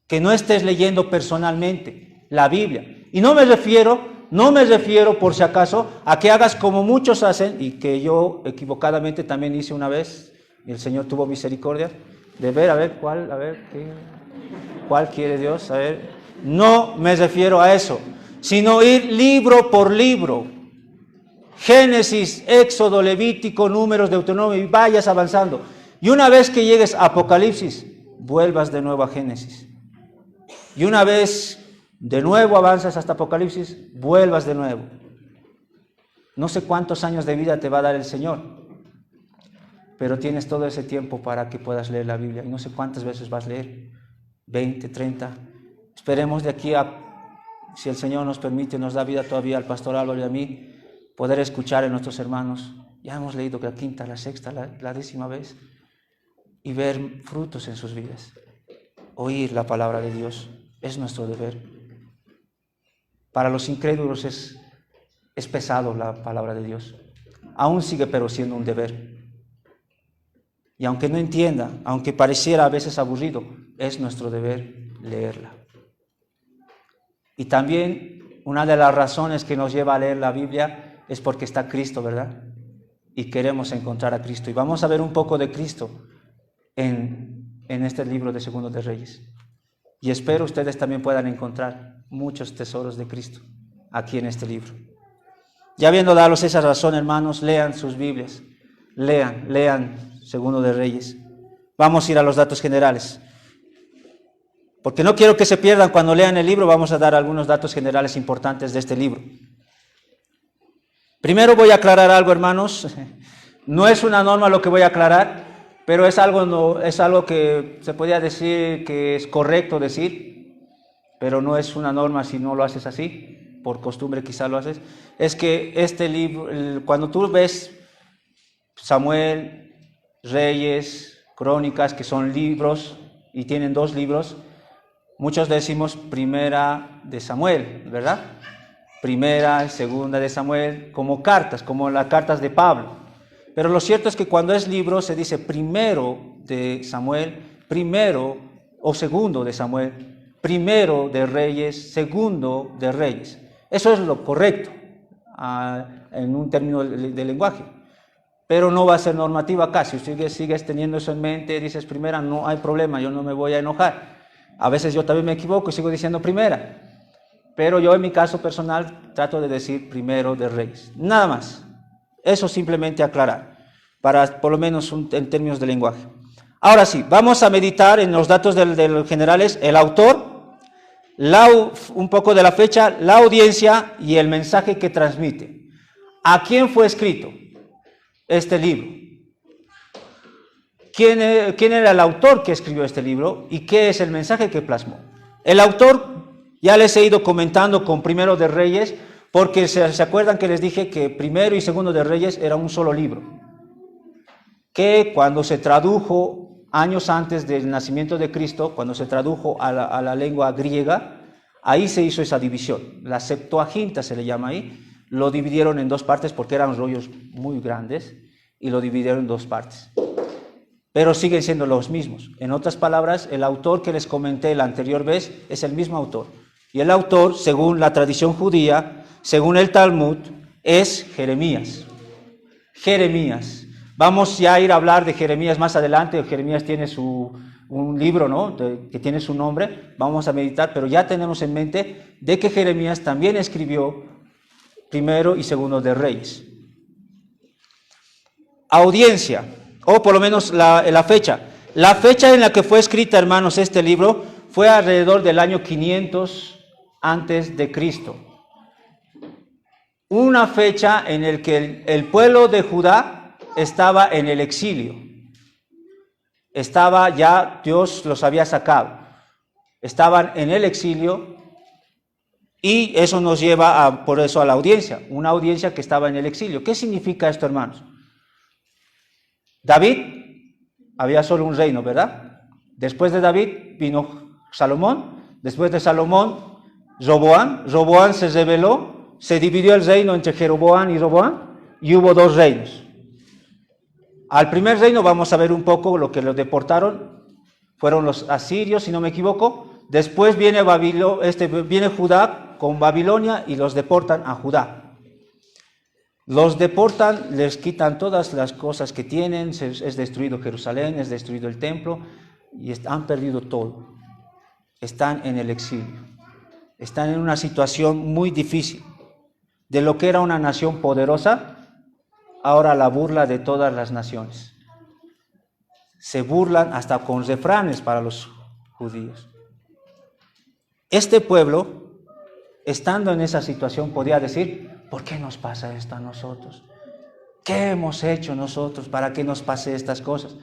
Que no estés leyendo personalmente la Biblia. Y no me refiero por si acaso a que hagas como muchos hacen, y que yo equivocadamente también hice una vez, y el Señor tuvo misericordia de ver, cuál quiere Dios, a ver. No me refiero a eso, sino ir libro por libro. Génesis, Éxodo, Levítico, Números, Deuteronomio, y vayas avanzando. Y una vez que llegues a Apocalipsis, vuelvas de nuevo a Génesis. Y una vez de nuevo avanzas hasta Apocalipsis, vuelvas de nuevo. No sé cuántos años de vida te va a dar el Señor, pero tienes todo ese tiempo para que puedas leer la Biblia. Y no sé cuántas veces vas a leer, 20, 30. Esperemos de aquí a, si el Señor nos permite, nos da vida todavía al pastor Álvaro y a mí, poder escuchar a nuestros hermanos. Ya hemos leído la quinta, la sexta, la 10ª vez, y ver frutos en sus vidas. Oír la palabra de Dios es nuestro deber. Para los incrédulos es pesado la palabra de Dios. Aún sigue pero siendo un deber. Y aunque no entienda, aunque pareciera a veces aburrido, es nuestro deber leerla. Y también una de las razones que nos lleva a leer la Biblia es porque está Cristo, ¿verdad? Y queremos encontrar a Cristo. Y vamos a ver un poco de Cristo en este libro de Segundo de Reyes. Y espero ustedes también puedan encontrar muchos tesoros de Cristo aquí en este libro. Ya habiendo dado esa razón, hermanos, lean sus Biblias. Lean Segundo de Reyes. Vamos a ir a los datos generales. Porque no quiero que se pierdan cuando lean el libro, vamos a dar algunos datos generales importantes de este libro. Primero voy a aclarar algo, hermanos. No es una norma lo que voy a aclarar, pero es algo que se podría decir que es correcto decir, pero no es una norma si no lo haces así, por costumbre quizá lo haces. Es que este libro, cuando tú ves Samuel, Reyes, Crónicas, que son libros y tienen 2 libros, muchos decimos Primera de Samuel, ¿verdad? Primera y Segunda de Samuel, como cartas, como las cartas de Pablo. Pero lo cierto es que cuando es libro se dice Primero de Samuel primero o segundo de Samuel, primero de Reyes, segundo de Reyes. Eso es lo correcto en un término de lenguaje. Pero no va a ser normativa acá. Si usted sigues teniendo eso en mente, dices primera, no hay problema, yo no me voy a enojar. A veces yo también me equivoco y sigo diciendo primera. Pero yo en mi caso personal trato de decir primero de Reyes. Nada más. Eso simplemente aclarar, para por lo menos en términos de lenguaje. Ahora sí, vamos a meditar en los datos de los generales, el autor, un poco de la fecha, la audiencia y el mensaje que transmite. ¿A quién fue escrito este libro? ¿Quién era el autor que escribió este libro y qué es el mensaje que plasmó? El autor, ya les he ido comentando con Primero de Reyes, porque se acuerdan que les dije que Primero y Segundo de Reyes era un solo libro, que cuando se tradujo años antes del nacimiento de Cristo, cuando se tradujo a la lengua griega, ahí se hizo esa división. La Septuaginta se le llama ahí. Lo dividieron en dos partes porque eran rollos muy grandes y lo dividieron en dos partes. Pero siguen siendo los mismos. En otras palabras, el autor que les comenté la anterior vez es el mismo autor. Y el autor, según la tradición judía, según el Talmud, es Jeremías. Jeremías. Vamos ya a ir a hablar de Jeremías más adelante. Jeremías tiene un libro, ¿no?, que tiene su nombre. Vamos a meditar, pero ya tenemos en mente de que Jeremías también escribió Primero y Segundo de Reyes. Audiencia, o por lo menos la fecha. La fecha en la que fue escrita, hermanos, este libro fue alrededor del año 500 antes de Cristo. Una fecha en la que el pueblo de Judá estaba en el exilio. Estaba ya, Dios los había sacado. Estaban en el exilio y eso nos lleva por eso a la audiencia. Una audiencia que estaba en el exilio. ¿Qué significa esto, hermanos? David, había solo un reino, ¿verdad? Después de David vino Salomón. Después de Salomón, Roboam. Roboam se rebeló. Se dividió el reino entre Jeroboam y Roboam y hubo dos reinos. Al primer reino vamos a ver un poco lo que los deportaron. Fueron los asirios, si no me equivoco. Después viene Judá con Babilonia y los deportan a Judá. Los deportan, les quitan todas las cosas que tienen, es destruido Jerusalén, es destruido el templo y han perdido todo. Están en el exilio. Están en una situación muy difícil. De lo que era una nación poderosa, ahora la burla de todas las naciones. Se burlan hasta con refranes para los judíos. Este pueblo, estando en esa situación, podía decir: ¿por qué nos pasa esto a nosotros? ¿Qué hemos hecho nosotros para que nos pase estas cosas?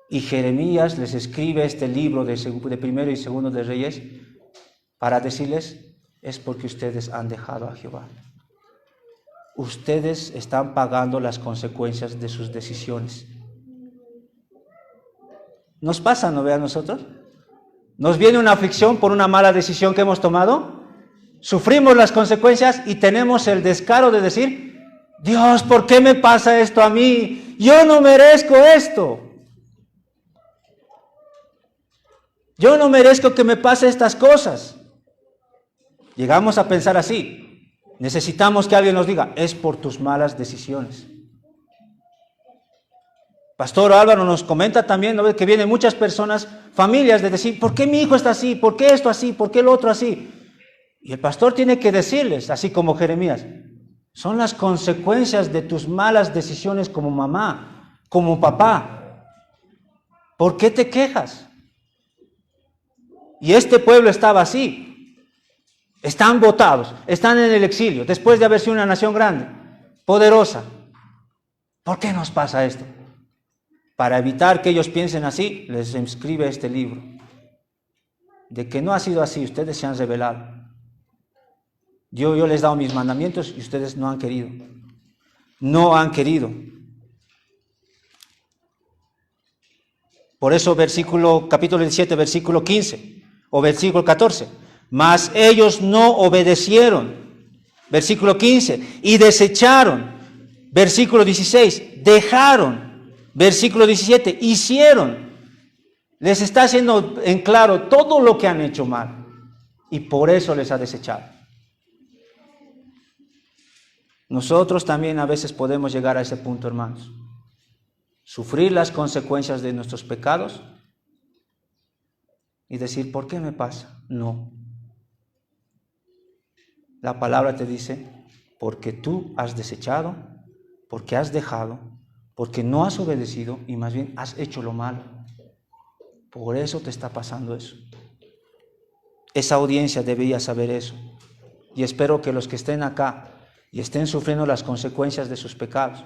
Y Jeremías les escribe este libro de Primero y Segundo de Reyes para decirles: es porque ustedes han dejado a Jehová. Ustedes están pagando las consecuencias de sus decisiones. ¿Nos pasa, no ve a nosotros? ¿Nos viene una aflicción por una mala decisión que hemos tomado? Sufrimos las consecuencias y tenemos el descaro de decir: Dios, ¿por qué me pasa esto a mí? Yo no merezco esto. Yo no merezco que me pase estas cosas. Llegamos a pensar así. Necesitamos que alguien nos diga: es por tus malas decisiones. Pastor Álvaro nos comenta también, ¿no?, que vienen muchas personas, familias, de decir: ¿por qué mi hijo está así? ¿Por qué esto así? ¿Por qué el otro así? Y el pastor tiene que decirles, así como Jeremías: son las consecuencias de tus malas decisiones como mamá, como papá. ¿Por qué te quejas? Y este pueblo estaba así. Están botados, están en el exilio, después de haber sido una nación grande, poderosa. ¿Por qué nos pasa esto? Para evitar que ellos piensen así, les escribe este libro. De que no ha sido así, ustedes se han rebelado. Yo les he dado mis mandamientos y ustedes no han querido. No han querido. Por eso capítulo 17, versículo 15 o versículo 14. Mas ellos no obedecieron. Versículo 15. Y desecharon. Versículo 16. Dejaron. Versículo 17. Hicieron. Les está haciendo en claro todo lo que han hecho mal y por eso les ha desechado. Nosotros también a veces podemos llegar a ese punto, hermanos. Sufrir las consecuencias de nuestros pecados y decir, ¿por qué me pasa? No. La palabra te dice, porque tú has desechado, porque has dejado, porque no has obedecido y más bien has hecho lo malo. Por eso te está pasando eso. Esa audiencia debería saber eso. Y espero que los que estén acá y estén sufriendo las consecuencias de sus pecados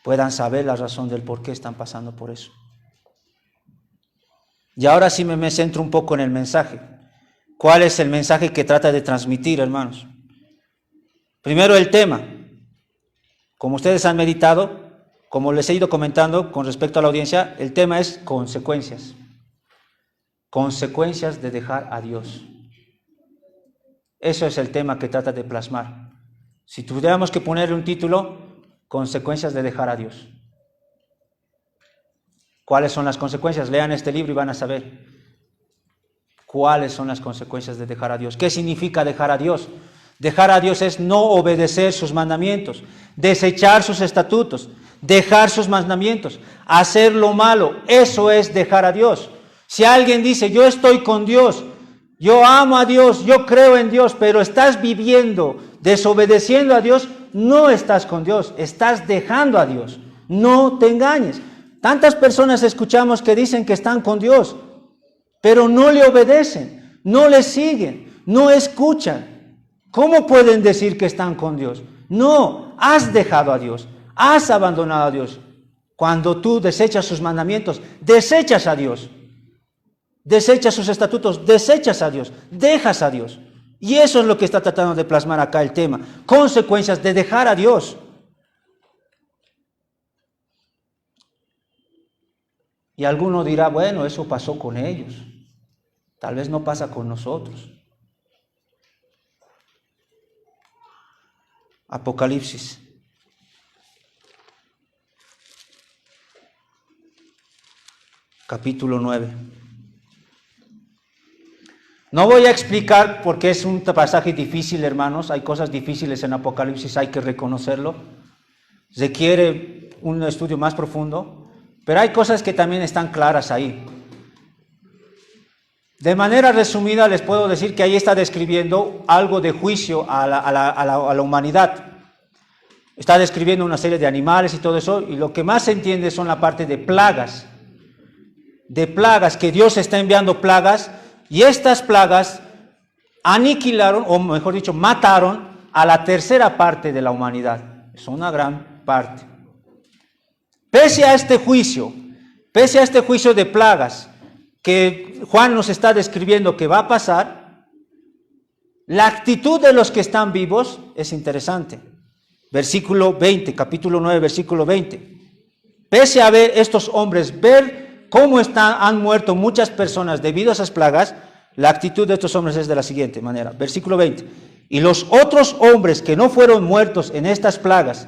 puedan saber la razón del por qué están pasando por eso. Y ahora sí me centro un poco en el mensaje. ¿Cuál es el mensaje que trata de transmitir, hermanos? Primero el tema. Como ustedes han meditado, como les he ido comentando con respecto a la audiencia, el tema es consecuencias. Consecuencias de dejar a Dios. Eso es el tema que trata de plasmar. Si tuviéramos que ponerle un título, consecuencias de dejar a Dios. ¿Cuáles son las consecuencias? Lean este libro y van a saber cuáles son las consecuencias de dejar a Dios. ¿Qué significa dejar a Dios? Dejar a Dios es no obedecer sus mandamientos, desechar sus estatutos, dejar sus mandamientos, hacer lo malo. Eso es dejar a Dios. Si alguien dice, yo estoy con Dios, yo amo a Dios, yo creo en Dios, pero estás viviendo desobedeciendo a Dios, no estás con Dios, estás dejando a Dios. No te engañes. Tantas personas escuchamos que dicen que están con Dios, pero no le obedecen, no le siguen, no escuchan. ¿Cómo pueden decir que están con Dios? No, has dejado a Dios, has abandonado a Dios. Cuando tú desechas sus mandamientos, desechas a Dios. Desechas sus estatutos, desechas a Dios, dejas a Dios. Y eso es lo que está tratando de plasmar acá el tema. Consecuencias de dejar a Dios. Y alguno dirá, bueno, eso pasó con ellos. Tal vez no pasa con nosotros. Apocalipsis. Capítulo 9. No voy a explicar porque es un pasaje difícil, hermanos. Hay cosas difíciles en Apocalipsis, hay que reconocerlo. Requiere un estudio más profundo, pero hay cosas que también están claras ahí. De manera resumida les puedo decir que ahí está describiendo algo de juicio a la humanidad. Está describiendo una serie de animales y todo eso, y lo que más se entiende son la parte de plagas. De plagas, que Dios está enviando plagas, y estas plagas aniquilaron, o mejor dicho, mataron a la tercera parte de la humanidad. Es una gran parte. Pese a este juicio de plagas que Juan nos está describiendo que va a pasar, la actitud de los que están vivos es interesante. Versículo 20, capítulo 9, versículo 20. Pese a ver estos hombres, ver cómo han muerto muchas personas debido a esas plagas, la actitud de estos hombres es de la siguiente manera. Versículo 20. Y los otros hombres que no fueron muertos en estas plagas,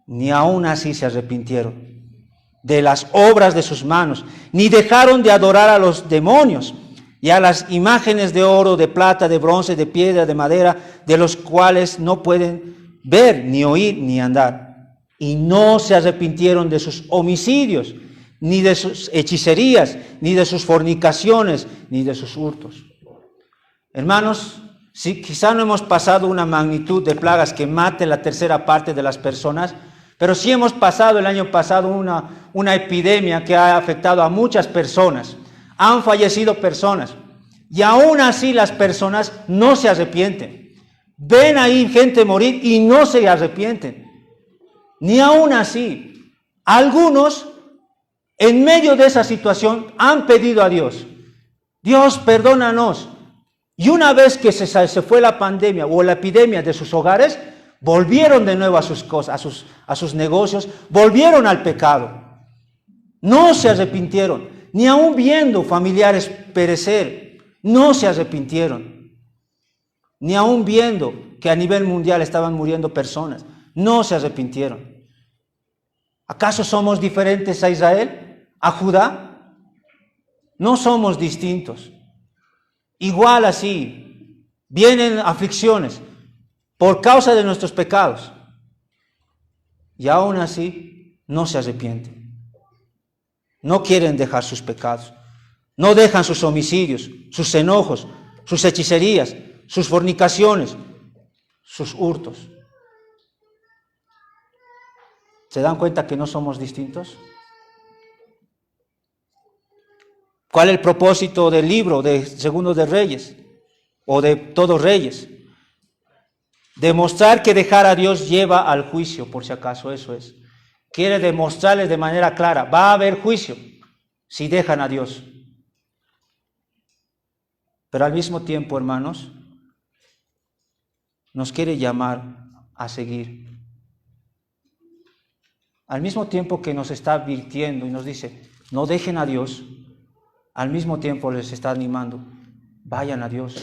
ni aún así se arrepintieron de las obras de sus manos, ni dejaron de adorar a los demonios y a las imágenes de oro, de plata, de bronce, de piedra, de madera, de los cuales no pueden ver, ni oír, ni andar. Y no se arrepintieron de sus homicidios, ni de sus hechicerías, ni de sus fornicaciones, ni de sus hurtos. Hermanos, si quizá no hemos pasado una magnitud de plagas que mate la tercera parte de las personas, pero sí hemos pasado el año pasado una epidemia que ha afectado a muchas personas. Han fallecido personas y aún así las personas no se arrepienten. Ven ahí gente morir y no se arrepienten. Ni aún así. Algunos en medio de esa situación han pedido a Dios, Dios, perdónanos. Y una vez que se fue la pandemia o la epidemia de sus hogares, volvieron de nuevo a sus cosas, a sus negocios, volvieron al pecado. No se arrepintieron, ni aun viendo familiares perecer, no se arrepintieron. Ni aun viendo que a nivel mundial estaban muriendo personas, no se arrepintieron. ¿Acaso somos diferentes a Israel, a Judá? No somos distintos. Igual así, vienen aflicciones por causa de nuestros pecados. Y aún así, no se arrepienten. No quieren dejar sus pecados. No dejan sus homicidios, sus enojos, sus hechicerías, sus fornicaciones, sus hurtos. ¿Se dan cuenta que no somos distintos? ¿Cuál es el propósito del libro de Segundo de Reyes o de todos Reyes? Demostrar que dejar a Dios lleva al juicio, por si acaso eso es. Quiere demostrarles de manera clara, va a haber juicio si dejan a Dios. Pero al mismo tiempo, hermanos, nos quiere llamar a seguir. Al mismo tiempo que nos está advirtiendo y nos dice, no dejen a Dios, al mismo tiempo les está animando, vayan a Dios.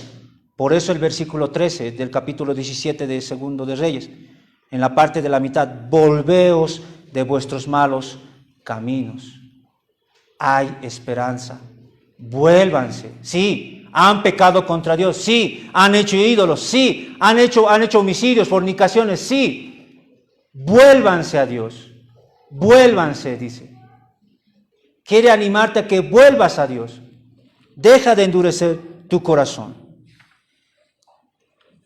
Por eso el versículo 13 del capítulo 17 de Segundo de Reyes, en la parte de la mitad, volveos de vuestros malos caminos. Hay esperanza. Vuélvanse. Sí, han pecado contra Dios. Sí, han hecho ídolos. Sí, han hecho homicidios, fornicaciones. Sí, vuélvanse a Dios. Vuélvanse, dice. Quiere animarte a que vuelvas a Dios. Deja de endurecer tu corazón.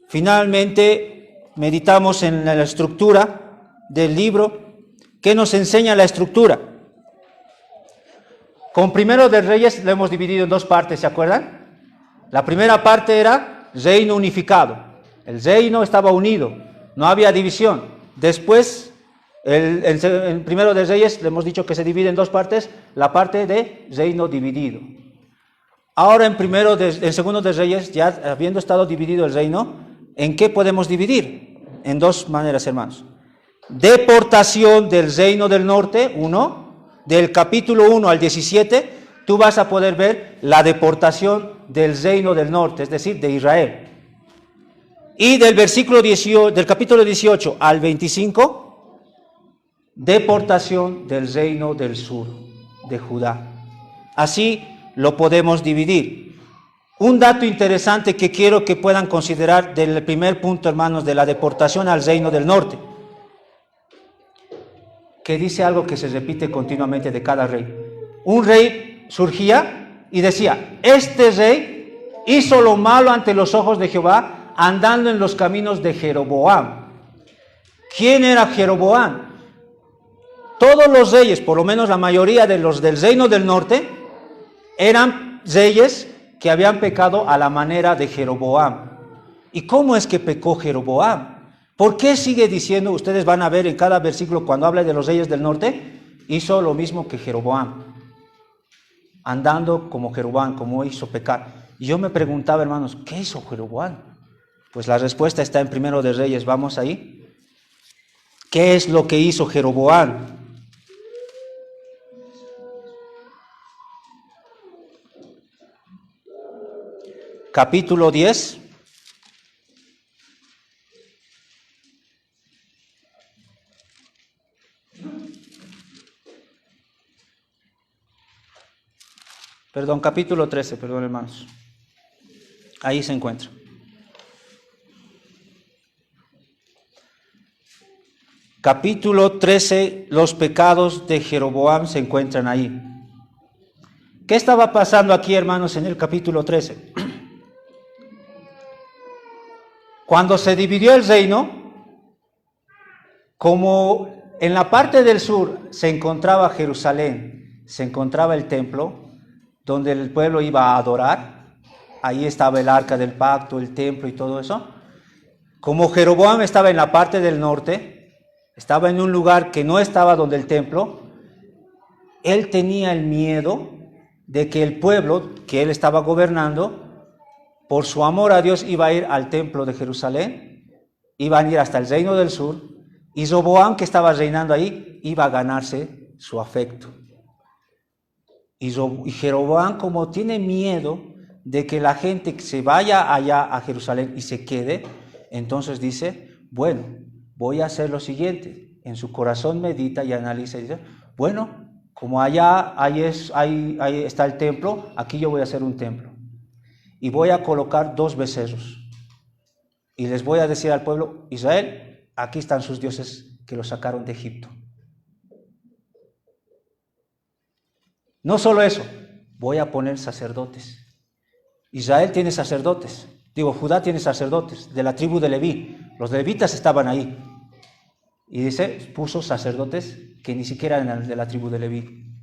Finalmente, meditamos en la estructura del libro. ¿Qué nos enseña la estructura? Con Primero de Reyes lo hemos dividido en dos partes, ¿se acuerdan? La primera parte era reino unificado. El reino estaba unido, no había división. Después, en Primero de Reyes le hemos dicho que se divide en dos partes, la parte de reino dividido. Ahora en Segundo de Reyes, ya habiendo estado dividido el reino, ¿en qué podemos dividir? En dos maneras, hermanos. Deportación del reino del norte, 1. Del capítulo 1 al 17, tú vas a poder ver la deportación del reino del norte, es decir, de Israel. Y del capítulo 18 al 25, deportación del reino del sur, de Judá. Así lo podemos dividir. Un dato interesante que quiero que puedan considerar del primer punto, hermanos, de la deportación al reino del norte, que dice algo que se repite continuamente de cada rey. Un rey surgía y decía, este rey hizo lo malo ante los ojos de Jehová, andando en los caminos de Jeroboam. ¿Quién era Jeroboam? Todos los reyes, por lo menos la mayoría de los del reino del norte, eran reyes que habían pecado a la manera de Jeroboam. ¿Y cómo es que pecó Jeroboam? ¿Por qué sigue diciendo? Ustedes van a ver en cada versículo cuando habla de los reyes del norte, hizo lo mismo que Jeroboam, andando como Jeroboam, como hizo pecar. Y yo me preguntaba, hermanos, ¿qué hizo Jeroboam? Pues la respuesta está en Primero de Reyes, vamos ahí. ¿Qué es lo que hizo Jeroboam? Capítulo 10. Perdón, capítulo 13, perdón, hermanos. Ahí se encuentra. Capítulo 13, los pecados de Jeroboam se encuentran ahí. ¿Qué estaba pasando aquí, hermanos, en el capítulo 13? Cuando se dividió el reino, como en la parte del sur se encontraba Jerusalén, se encontraba el templo, donde el pueblo iba a adorar, ahí estaba el arca del pacto, el templo y todo eso. Como Jeroboam estaba en la parte del norte, estaba en un lugar que no estaba donde el templo, él tenía el miedo de que el pueblo que él estaba gobernando, por su amor a Dios, iba a ir al templo de Jerusalén, iban a ir hasta el reino del sur, y Roboam, que estaba reinando ahí, iba a ganarse su afecto. Y Jeroboam, como tiene miedo de que la gente se vaya allá a Jerusalén y se quede, entonces dice, bueno, voy a hacer lo siguiente. En su corazón medita y analiza y dice, bueno, como allá ahí está el templo, aquí yo voy a hacer un templo. Y voy a colocar 2 becerros. Y les voy a decir al pueblo, Israel, aquí están sus dioses que los sacaron de Egipto. No solo eso, voy a poner sacerdotes. Israel tiene sacerdotes. Judá tiene sacerdotes de la tribu de Leví. Los levitas estaban ahí. Y dice, puso sacerdotes que ni siquiera eran de la tribu de Leví.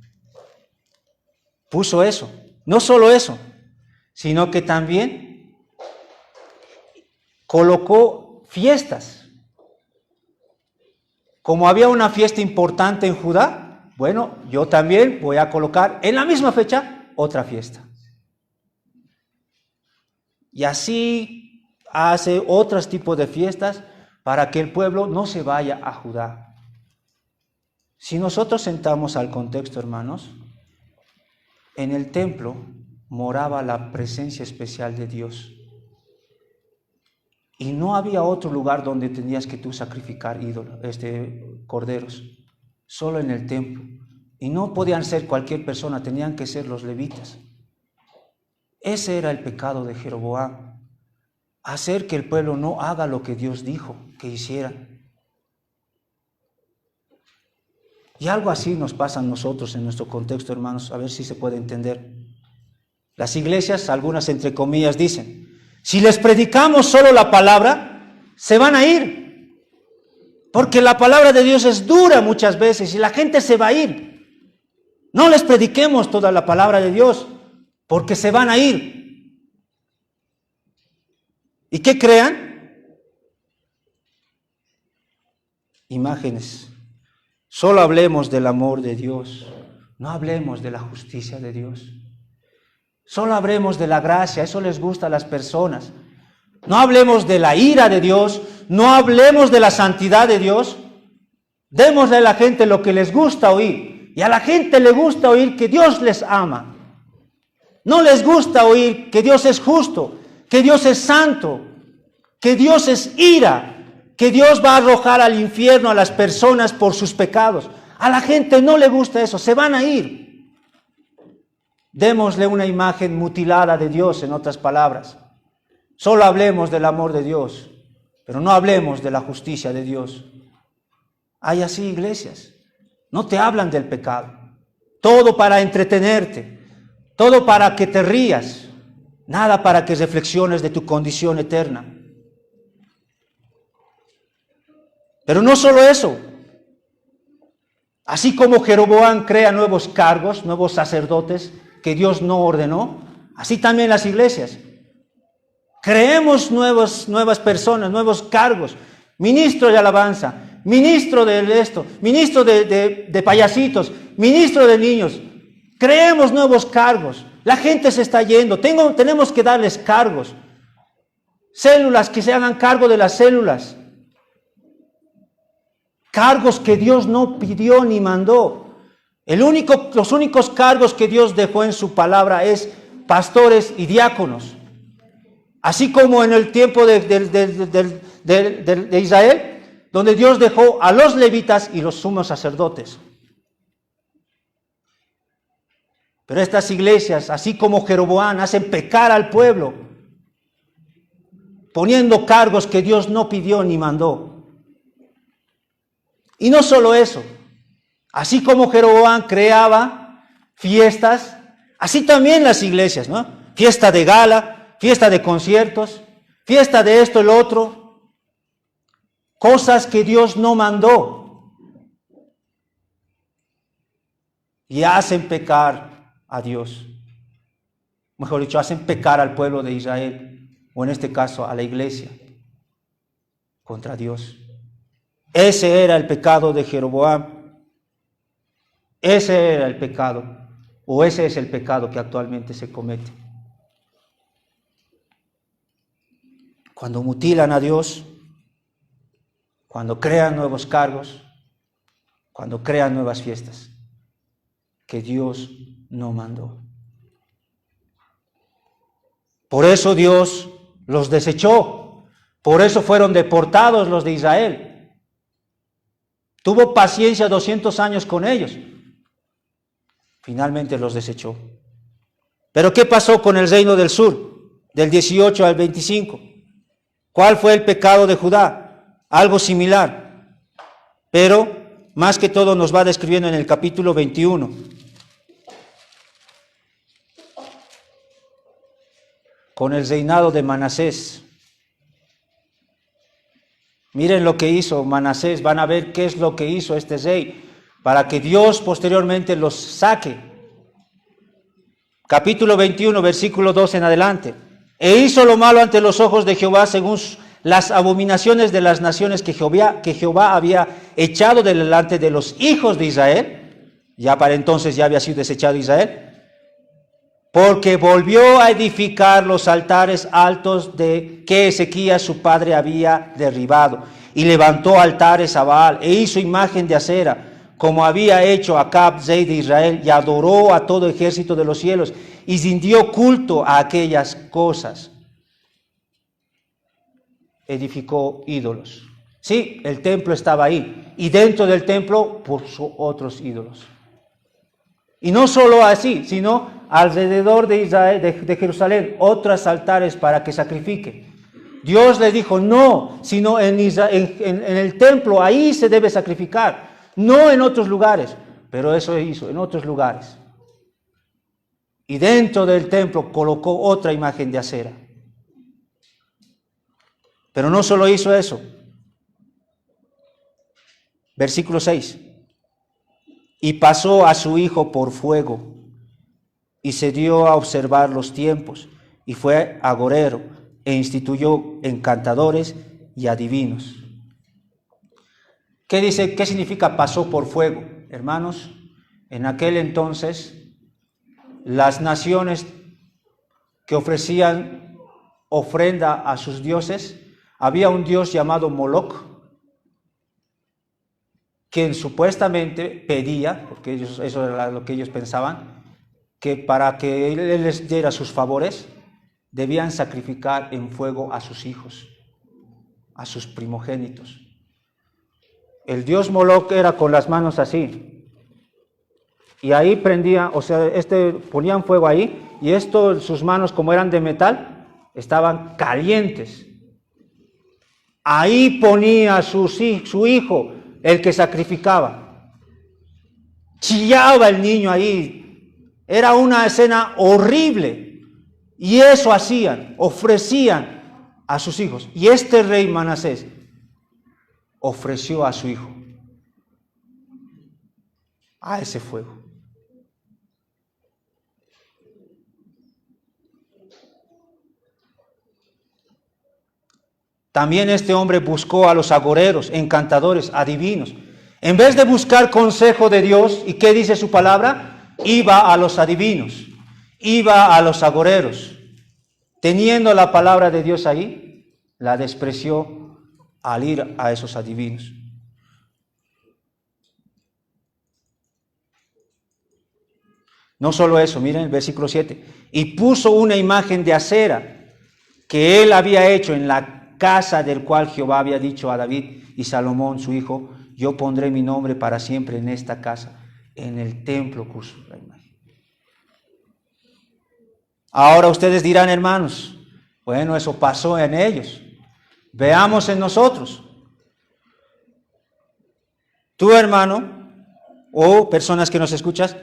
Puso eso. No solo eso, sino que también colocó fiestas. Como había una fiesta importante en Judá, bueno, yo también voy a colocar en la misma fecha otra fiesta. Y así hace otros tipos de fiestas para que el pueblo no se vaya a Judá. Si nosotros sentamos al contexto, hermanos, en el templo moraba la presencia especial de Dios. Y no había otro lugar donde tenías que tú sacrificar corderos, solo en el templo. Y no podían ser cualquier persona, tenían que ser los levitas. Ese era el pecado de Jeroboam, hacer que el pueblo no haga lo que Dios dijo que hiciera. Y algo así nos pasa a nosotros en nuestro contexto, hermanos, a ver si se puede entender. Las iglesias, algunas entre comillas, dicen, si les predicamos solo la palabra, se van a ir. Porque la palabra de Dios es dura muchas veces y la gente se va a ir. No les prediquemos toda la palabra de Dios, porque se van a ir. ¿Y qué crean? Imágenes. Solo hablemos del amor de Dios, no hablemos de la justicia de Dios. Solo hablemos de la gracia, eso les gusta a las personas. No hablemos de la ira de Dios, no hablemos de la santidad de Dios. Démosle a la gente lo que les gusta oír. Y a la gente le gusta oír que Dios les ama. No les gusta oír que Dios es justo, que Dios es santo, que Dios es ira, que Dios va a arrojar al infierno a las personas por sus pecados. A la gente no le gusta eso, se van a ir. Démosle una imagen mutilada de Dios, en otras palabras. Solo hablemos del amor de Dios, pero no hablemos de la justicia de Dios. Hay así iglesias, no te hablan del pecado. Todo para entretenerte, todo para que te rías, nada para que reflexiones de tu condición eterna. Pero no solo eso, así como Jeroboam crea nuevos cargos, nuevos sacerdotes que Dios no ordenó, así también las iglesias. Creemos nuevas personas, nuevos cargos, ministro de alabanza, ministro de esto, ministro de payasitos, ministro de niños. Creemos nuevos cargos. La gente se está yendo. Tenemos que darles cargos. Células que se hagan cargo de las células. Cargos que Dios no pidió ni mandó. Los únicos cargos que Dios dejó en su palabra es pastores y diáconos. Así como en el tiempo de Israel, donde Dios dejó a los levitas y los sumos sacerdotes. Pero estas iglesias, así como Jeroboam, hacen pecar al pueblo, poniendo cargos que Dios no pidió ni mandó. Y no solo eso, así como Jeroboam creaba fiestas, así también las iglesias, ¿no? Fiesta de gala, fiesta de conciertos, fiesta de esto y lo otro. Cosas que Dios no mandó. Y hacen pecar a Dios. Mejor dicho, hacen pecar al pueblo de Israel, o en este caso a la iglesia, contra Dios. Ese era el pecado de Jeroboam. Ese era el pecado, o ese es el pecado que actualmente se comete. Cuando mutilan a Dios, cuando crean nuevos cargos, cuando crean nuevas fiestas, que Dios no mandó. Por eso Dios los desechó, por eso fueron deportados los de Israel. Tuvo paciencia 200 años con ellos, Finalmente los desechó. Pero ¿qué pasó con el reino del sur, del 18 al 25? ¿Cuál fue el pecado de Judá? Algo similar, pero más que todo nos va describiendo en el capítulo 21. Con el reinado de Manasés. Miren lo que hizo Manasés, van a ver qué es lo que hizo este rey, para que Dios posteriormente los saque. Capítulo 21, versículo 2 en adelante. E hizo lo malo ante los ojos de Jehová según las abominaciones de las naciones que Jehová había echado delante de los hijos de Israel. Ya para entonces ya había sido desechado Israel. Porque volvió a edificar los altares altos de que Ezequías su padre había derribado. Y levantó altares a Baal e hizo imagen de acera, como había hecho Acab, rey de Israel, y adoró a todo ejército de los cielos, y rindió culto a aquellas cosas. Edificó ídolos. Sí, el templo estaba ahí, y dentro del templo puso otros ídolos. Y no solo así, sino alrededor de Israel, de Jerusalén, otros altares para que sacrifiquen. Dios le dijo, no, sino en el templo, ahí se debe sacrificar. No en otros lugares, pero eso hizo, en otros lugares. Y dentro del templo colocó otra imagen de acera. Pero no solo hizo eso. Versículo 6. Y pasó a su hijo por fuego, y se dio a observar los tiempos, y fue agorero, e instituyó encantadores y adivinos. ¿Qué dice? ¿Qué significa pasó por fuego? Hermanos, en aquel entonces, las naciones que ofrecían ofrenda a sus dioses, había un dios llamado Moloch, quien supuestamente pedía, porque eso era lo que ellos pensaban, que para que él les diera sus favores, debían sacrificar en fuego a sus hijos, a sus primogénitos. El dios Moloch era con las manos así, y ahí prendía, o sea, ponían fuego ahí, y sus manos, como eran de metal, estaban calientes. Ahí ponía su hijo, el que sacrificaba. Chillaba el niño ahí. Era una escena horrible. Y eso hacían, ofrecían a sus hijos. Y este rey Manasés ofreció a su hijo a ese fuego. También este hombre buscó a los agoreros, encantadores, adivinos. En vez de buscar consejo de Dios, ¿y qué dice su palabra? Iba a los adivinos, iba a los agoreros. Teniendo la palabra de Dios ahí, la despreció al ir a esos adivinos. No solo eso, miren el versículo 7. Y puso una imagen de acera que él había hecho en la casa del cual Jehová había dicho a David y Salomón su hijo, yo pondré mi nombre para siempre en esta casa, en el templo puso la imagen. Ahora ustedes dirán, hermanos, bueno, eso pasó en ellos. Veamos en nosotros. Tú, hermano, o personas que nos escuchas,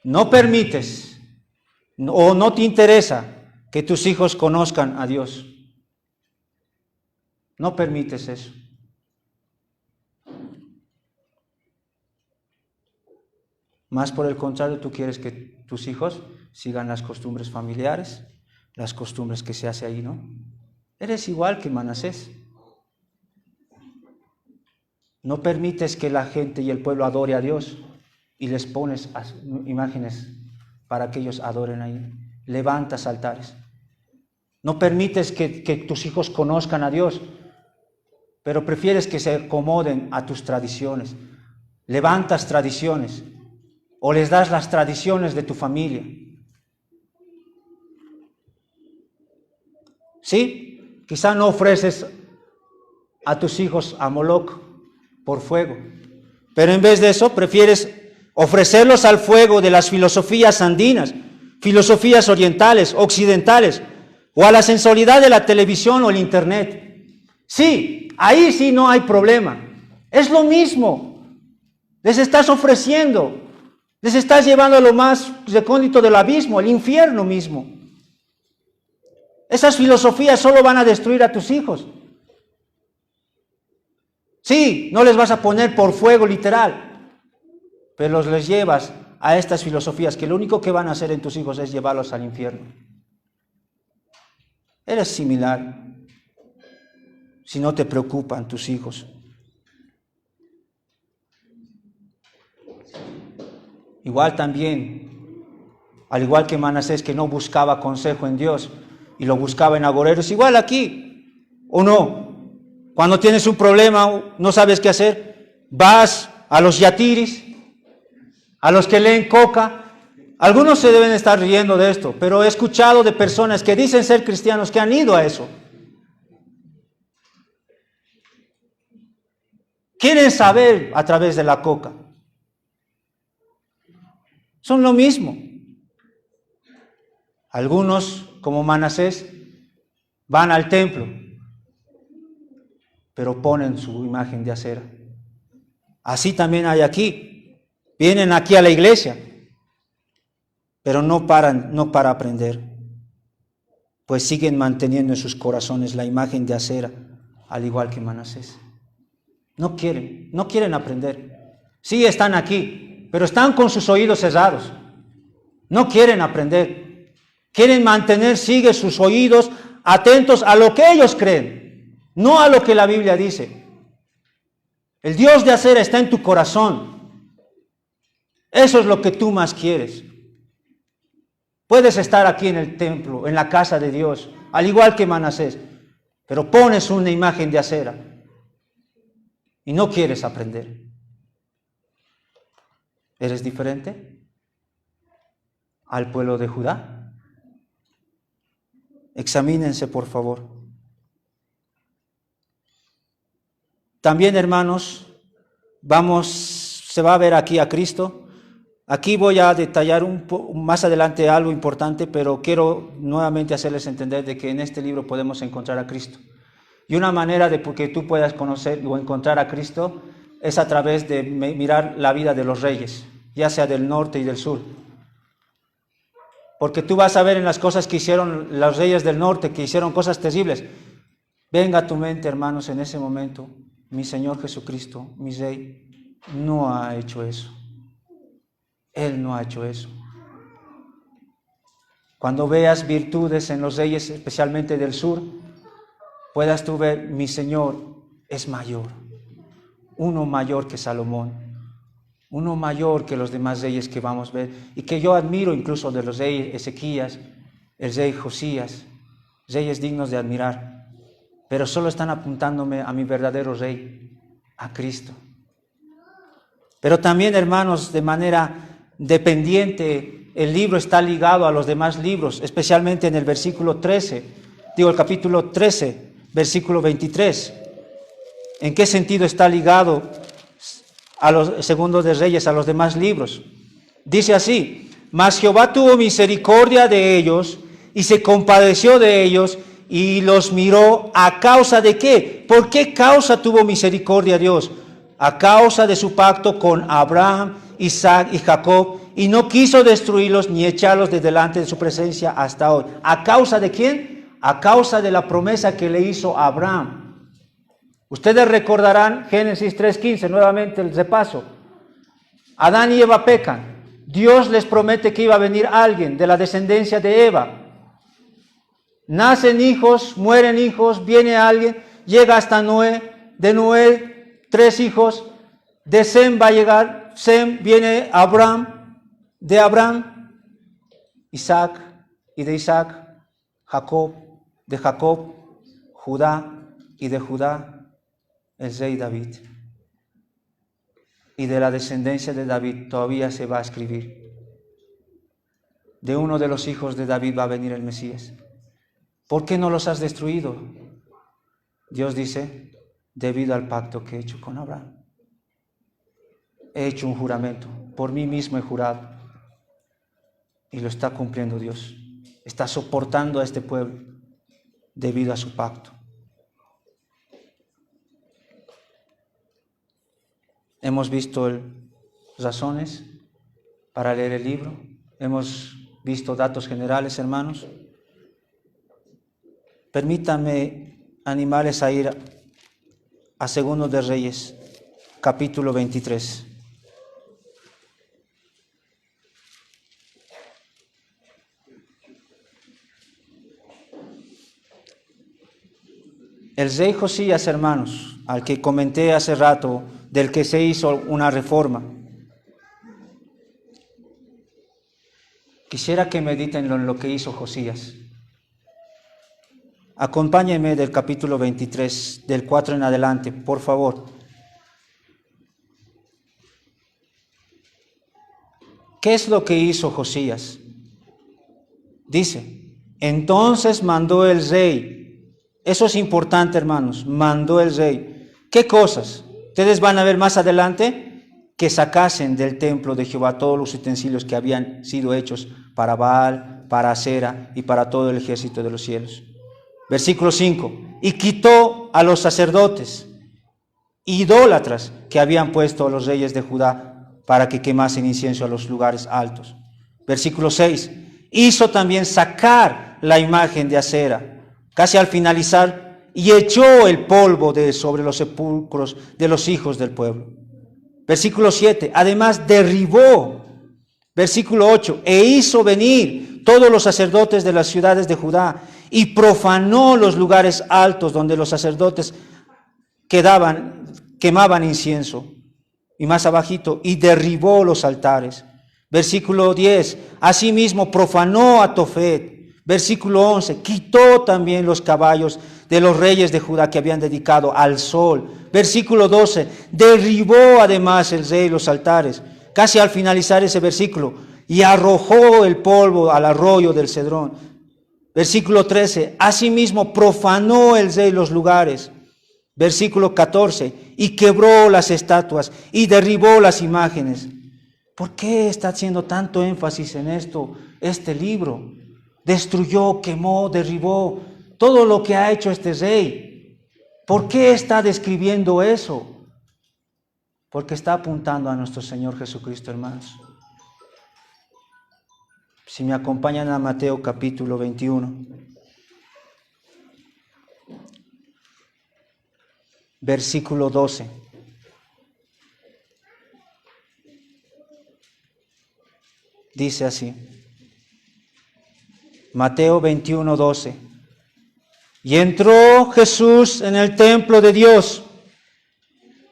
no permites o no te interesa que tus hijos conozcan a Dios. No permites eso. Más por el contrario, tú quieres que tus hijos sigan las costumbres familiares, las costumbres que se hace ahí, ¿no? Eres igual que Manasés. No permites que la gente y el pueblo adore a Dios y les pones imágenes para que ellos adoren ahí. Levantas altares. No permites que tus hijos conozcan a Dios, pero prefieres que se acomoden a tus tradiciones. Levantas tradiciones o les das las tradiciones de tu familia. ¿Sí? Quizá no ofreces a tus hijos a Moloch por fuego, pero en vez de eso prefieres ofrecerlos al fuego de las filosofías andinas, filosofías orientales, occidentales, o a la sensualidad de la televisión o el internet. Sí, ahí sí no hay problema. Es lo mismo. Les estás ofreciendo, les estás llevando a lo más recóndito del abismo, el infierno mismo. Esas filosofías solo van a destruir a tus hijos. Sí, no les vas a poner por fuego literal, pero les llevas a estas filosofías que lo único que van a hacer en tus hijos es llevarlos al infierno. Eres similar si no te preocupan tus hijos. Igual también, al igual que Manasés, que no buscaba consejo en Dios y lo buscaba en agoreros, igual aquí, ¿o no? Cuando tienes un problema, no sabes qué hacer, vas a los yatiris, a los que leen coca. Algunos se deben estar riendo de esto, pero he escuchado de personas que dicen ser cristianos que han ido a eso. Quieren saber a través de la coca. Son lo mismo. Algunos, como Manasés, van al templo, pero ponen su imagen de acera. Así también hay aquí. Vienen aquí a la iglesia, pero no para aprender, pues siguen manteniendo en sus corazones la imagen de acera, al igual que Manasés. No quieren aprender. Sí están aquí, pero están con sus oídos cerrados. No quieren aprender. Quieren sigue sus oídos atentos a lo que ellos creen, no a lo que la Biblia dice. El Dios de acera está en tu corazón. Eso es lo que tú más quieres. Puedes estar aquí en el templo, en la casa de Dios, al igual que Manasés, pero pones una imagen de acera y no quieres aprender. ¿Eres diferente al pueblo de Judá? Examínense, por favor. También, hermanos, se va a ver aquí a Cristo. Aquí voy a detallar más adelante algo importante, pero quiero nuevamente hacerles entender de que en este libro podemos encontrar a Cristo. Y una manera de que tú puedas conocer o encontrar a Cristo es a través de mirar la vida de los reyes, ya sea del norte y del sur. Porque tú vas a ver en las cosas que hicieron los reyes del norte, que hicieron cosas terribles. Venga a tu mente, hermanos, en ese momento, mi Señor Jesucristo, mi Rey, no ha hecho eso. Él no ha hecho eso. Cuando veas virtudes en los reyes, especialmente del sur, puedas tú ver, mi Señor es mayor. Uno mayor que Salomón. Uno mayor que los demás reyes que vamos a ver. Y que yo admiro incluso de los reyes Ezequías, el rey Josías. Reyes dignos de admirar. Pero solo están apuntándome a mi verdadero rey, a Cristo. Pero también, hermanos, de manera dependiente, el libro está ligado a los demás libros, especialmente en el el capítulo 13, versículo 23. ¿En qué sentido está ligado a los segundos de Reyes, a los demás libros? Dice así: mas Jehová tuvo misericordia de ellos y se compadeció de ellos y los miró. ¿A causa de qué? ¿Por qué causa tuvo misericordia Dios? A causa de su pacto con Abraham, Isaac y Jacob, y no quiso destruirlos ni echarlos de delante de su presencia hasta hoy. ¿A causa de quién? A causa de la promesa que le hizo a Abraham. Ustedes recordarán Génesis 3:15, nuevamente el repaso. Adán y Eva pecan. Dios les promete que iba a venir alguien de la descendencia de Eva. Nacen hijos, mueren hijos, viene alguien, llega hasta Noé, de Noé 3 hijos, de Sem va a llegar, Sem viene Abraham, de Abraham, Isaac, y de Isaac, Jacob, de Jacob, Judá, y de Judá, el rey David. Y de la descendencia de David todavía se va a escribir. De uno de los hijos de David va a venir el Mesías. ¿Por qué no los has destruido? Dios dice, debido al pacto que he hecho con Abraham. He hecho un juramento. por mí mismo he jurado. Y lo está cumpliendo Dios. Está soportando a este pueblo debido a su pacto. Hemos visto razones para leer el libro. Hemos visto datos generales, hermanos. Permítanme animarles a ir a Segundo de Reyes, capítulo 23. El rey Josías, hermanos, al que comenté hace rato, del que se hizo una reforma. Quisiera que mediten en lo que hizo Josías. Acompáñenme del capítulo 23, del 4 en adelante, por favor. ¿Qué es lo que hizo Josías? Dice, entonces mandó el rey. Eso es importante, hermanos. Mandó el rey. ¿Qué cosas? Ustedes van a ver más adelante que sacasen del templo de Jehová todos los utensilios que habían sido hechos para Baal, para Asera y para todo el ejército de los cielos. Versículo 5. Y quitó a los sacerdotes idólatras que habían puesto a los reyes de Judá para que quemasen incienso a los lugares altos. Versículo 6. Hizo también sacar la imagen de Asera, casi al finalizar, y echó el polvo de sobre los sepulcros de los hijos del pueblo. Versículo 7. Además derribó. Versículo 8. E hizo venir todos los sacerdotes de las ciudades de Judá y profanó los lugares altos donde los sacerdotes quemaban incienso. Y más abajito, y derribó los altares. Versículo 10, asimismo profanó a Tofet. Versículo 11, quitó también los caballos de los reyes de Judá que habían dedicado al sol. Versículo 12, derribó además el rey los altares. Casi al finalizar ese versículo, y arrojó el polvo al arroyo del Cedrón. Versículo 13, asimismo profanó el rey los lugares. Versículo 14, y quebró las estatuas y derribó las imágenes. ¿Por qué está haciendo tanto énfasis en esto este libro? Destruyó, quemó, derribó todo lo que ha hecho este rey. ¿Por qué está describiendo eso? Porque está apuntando a nuestro Señor Jesucristo, hermanos. Si me acompañan a Mateo capítulo 21. Versículo 12. Dice así. Mateo 21, 12. Y entró Jesús en el templo de Dios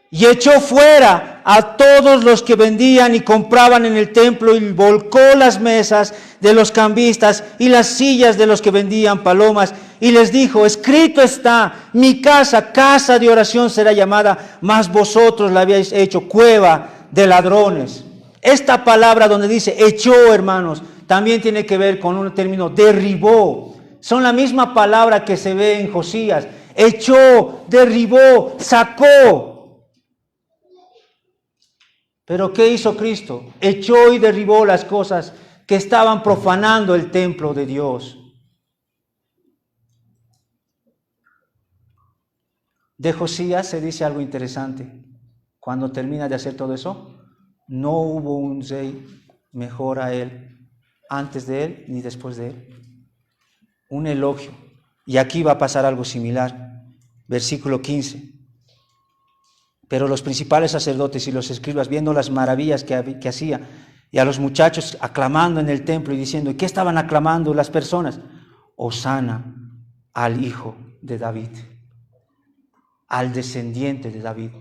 y echó fuera a todos los que vendían y compraban en el templo y volcó las mesas de los cambistas y las sillas de los que vendían palomas y les dijo, escrito está, mi casa, casa de oración será llamada, mas vosotros la habéis hecho cueva de ladrones. Esta palabra donde dice echó, hermanos, también tiene que ver con un término derribó. Son la misma palabra que se ve en Josías. Echó, derribó, sacó. Pero ¿qué hizo Cristo? Echó y derribó las cosas que estaban profanando el templo de Dios. De Josías se dice algo interesante. Cuando termina de hacer todo eso, no hubo un rey mejor a él antes de él ni después de él. Un elogio. Y aquí va a pasar algo similar. Versículo 15. Pero los principales sacerdotes y los escribas, viendo las maravillas que hacía, y a los muchachos aclamando en el templo y diciendo, ¿y qué estaban aclamando las personas? Hosana al hijo de David, al descendiente de David,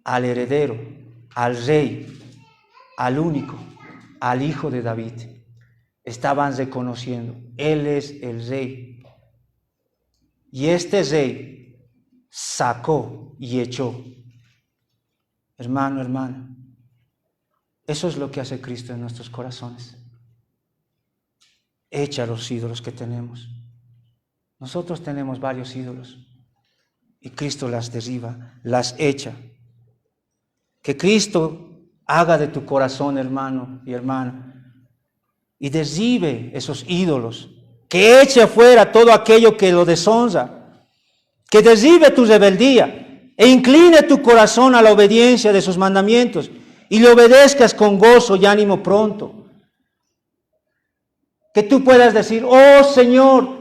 al heredero, al rey, al único, al hijo de David. Estaban reconociendo, Él es el rey. Y este rey sacó y echó. Hermano, hermana, eso es lo que hace Cristo en nuestros corazones. Echa los ídolos que tenemos. Nosotros tenemos varios ídolos y Cristo las derriba, las echa. Que Cristo haga de tu corazón, hermano y hermana, y derribe esos ídolos, que eche afuera todo aquello que lo deshonra, que derribe tu rebeldía e incline tu corazón a la obediencia de sus mandamientos y le obedezcas con gozo y ánimo pronto. Que tú puedas decir: oh Señor,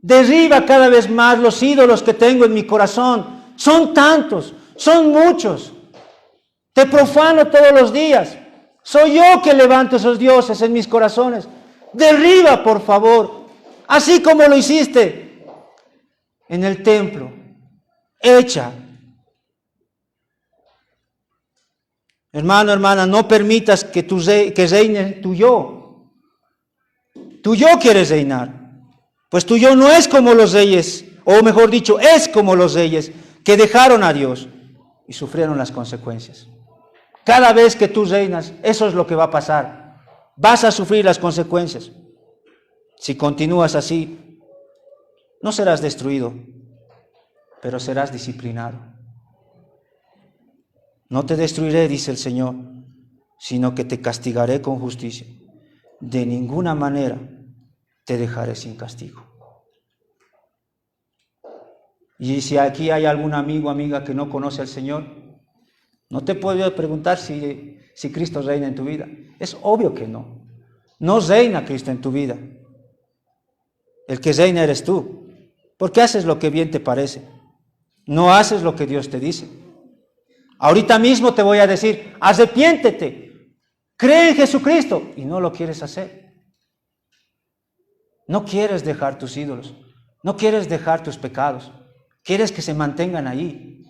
derriba cada vez más los ídolos que tengo en mi corazón. Son tantos, son muchos. Te profano todos los días. Soy yo que levanto esos dioses en mis corazones. Derriba, por favor, así como lo hiciste en el templo. Echa. Hermano, hermana, no permitas que reine tu yo. Tu yo quieres reinar. Pues tu yo no es como los reyes, o mejor dicho, es como los reyes que dejaron a Dios y sufrieron las consecuencias. Cada vez que tú reinas, eso es lo que va a pasar. Vas a sufrir las consecuencias. Si continúas así, no serás destruido, pero serás disciplinado. No te destruiré, dice el Señor, sino que te castigaré con justicia. De ninguna manera te dejaré sin castigo. Y si aquí hay algún amigo o amiga que no conoce al Señor, no te puedo preguntar si Cristo reina en tu vida. Es obvio que no. No reina Cristo en tu vida. El que reina eres tú. Porque haces lo que bien te parece. No haces lo que Dios te dice. Ahorita mismo te voy a decir: arrepiéntete, cree en Jesucristo, y no lo quieres hacer. No quieres dejar tus ídolos, no quieres dejar tus pecados, quieres que se mantengan ahí.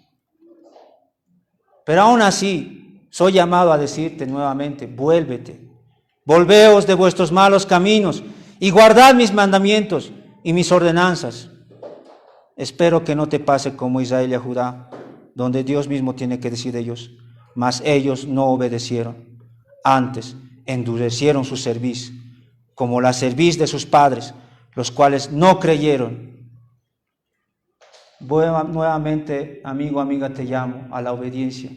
Pero aún así, soy llamado a decirte nuevamente: vuélvete, volveos de vuestros malos caminos y guardad mis mandamientos y mis ordenanzas. Espero que no te pase como Israel y a Judá, donde Dios mismo tiene que decir de ellos: mas ellos no obedecieron, antes endurecieron su cerviz, como la cerviz de sus padres, los cuales no creyeron. Nuevamente, amigo, amiga, te llamo a la obediencia,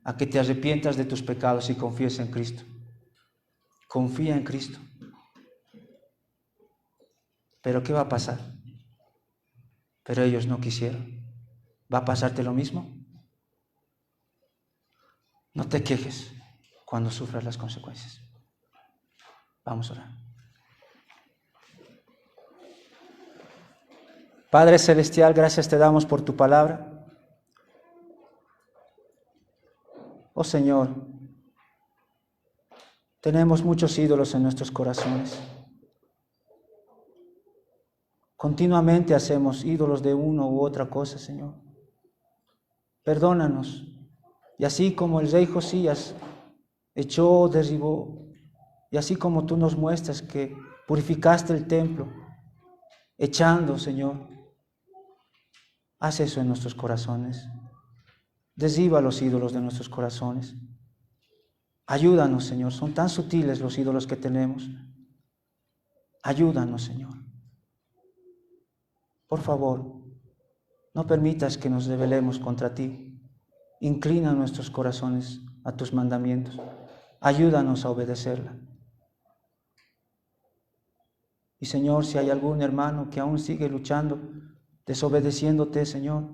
a que te arrepientas de tus pecados y confíes en Cristo. Confía en Cristo. Pero ¿qué va a pasar? Pero ellos no quisieron. ¿Va a pasarte lo mismo? No te quejes cuando sufras las consecuencias. Vamos a orar. Padre Celestial, gracias te damos por tu palabra. Oh Señor, tenemos muchos ídolos en nuestros corazones. Continuamente hacemos ídolos de uno u otra cosa, Señor. Perdónanos. Y así como el rey Josías echó, derribó, y así como tú nos muestras que purificaste el templo, echando, Señor, haz eso en nuestros corazones. Derriba los ídolos de nuestros corazones. Ayúdanos, Señor. Son tan sutiles los ídolos que tenemos. Ayúdanos, Señor. Por favor, no permitas que nos rebelemos contra ti. Inclina nuestros corazones a tus mandamientos. Ayúdanos a obedecerla. Y Señor, si hay algún hermano que aún sigue luchando, desobedeciéndote, Señor,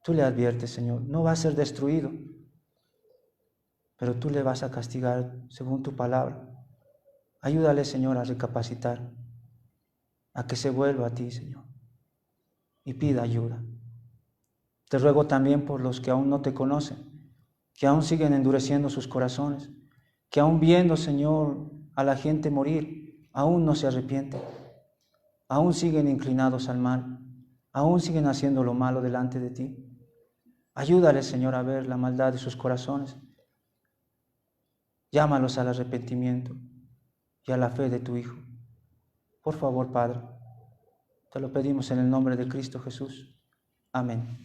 tú le adviertes, Señor, no va a ser destruido, pero tú le vas a castigar según tu palabra. Ayúdale, Señor, a recapacitar, a que se vuelva a ti, Señor, y pida ayuda. Te ruego también por los que aún no te conocen, que aún siguen endureciendo sus corazones, que aún viendo, Señor, a la gente morir, aún no se arrepienten, aún siguen inclinados al mal, aún siguen haciendo lo malo delante de ti. Ayúdales, Señor, a ver la maldad de sus corazones. Llámalos al arrepentimiento y a la fe de tu Hijo. Por favor, Padre, te lo pedimos en el nombre de Cristo Jesús. Amén.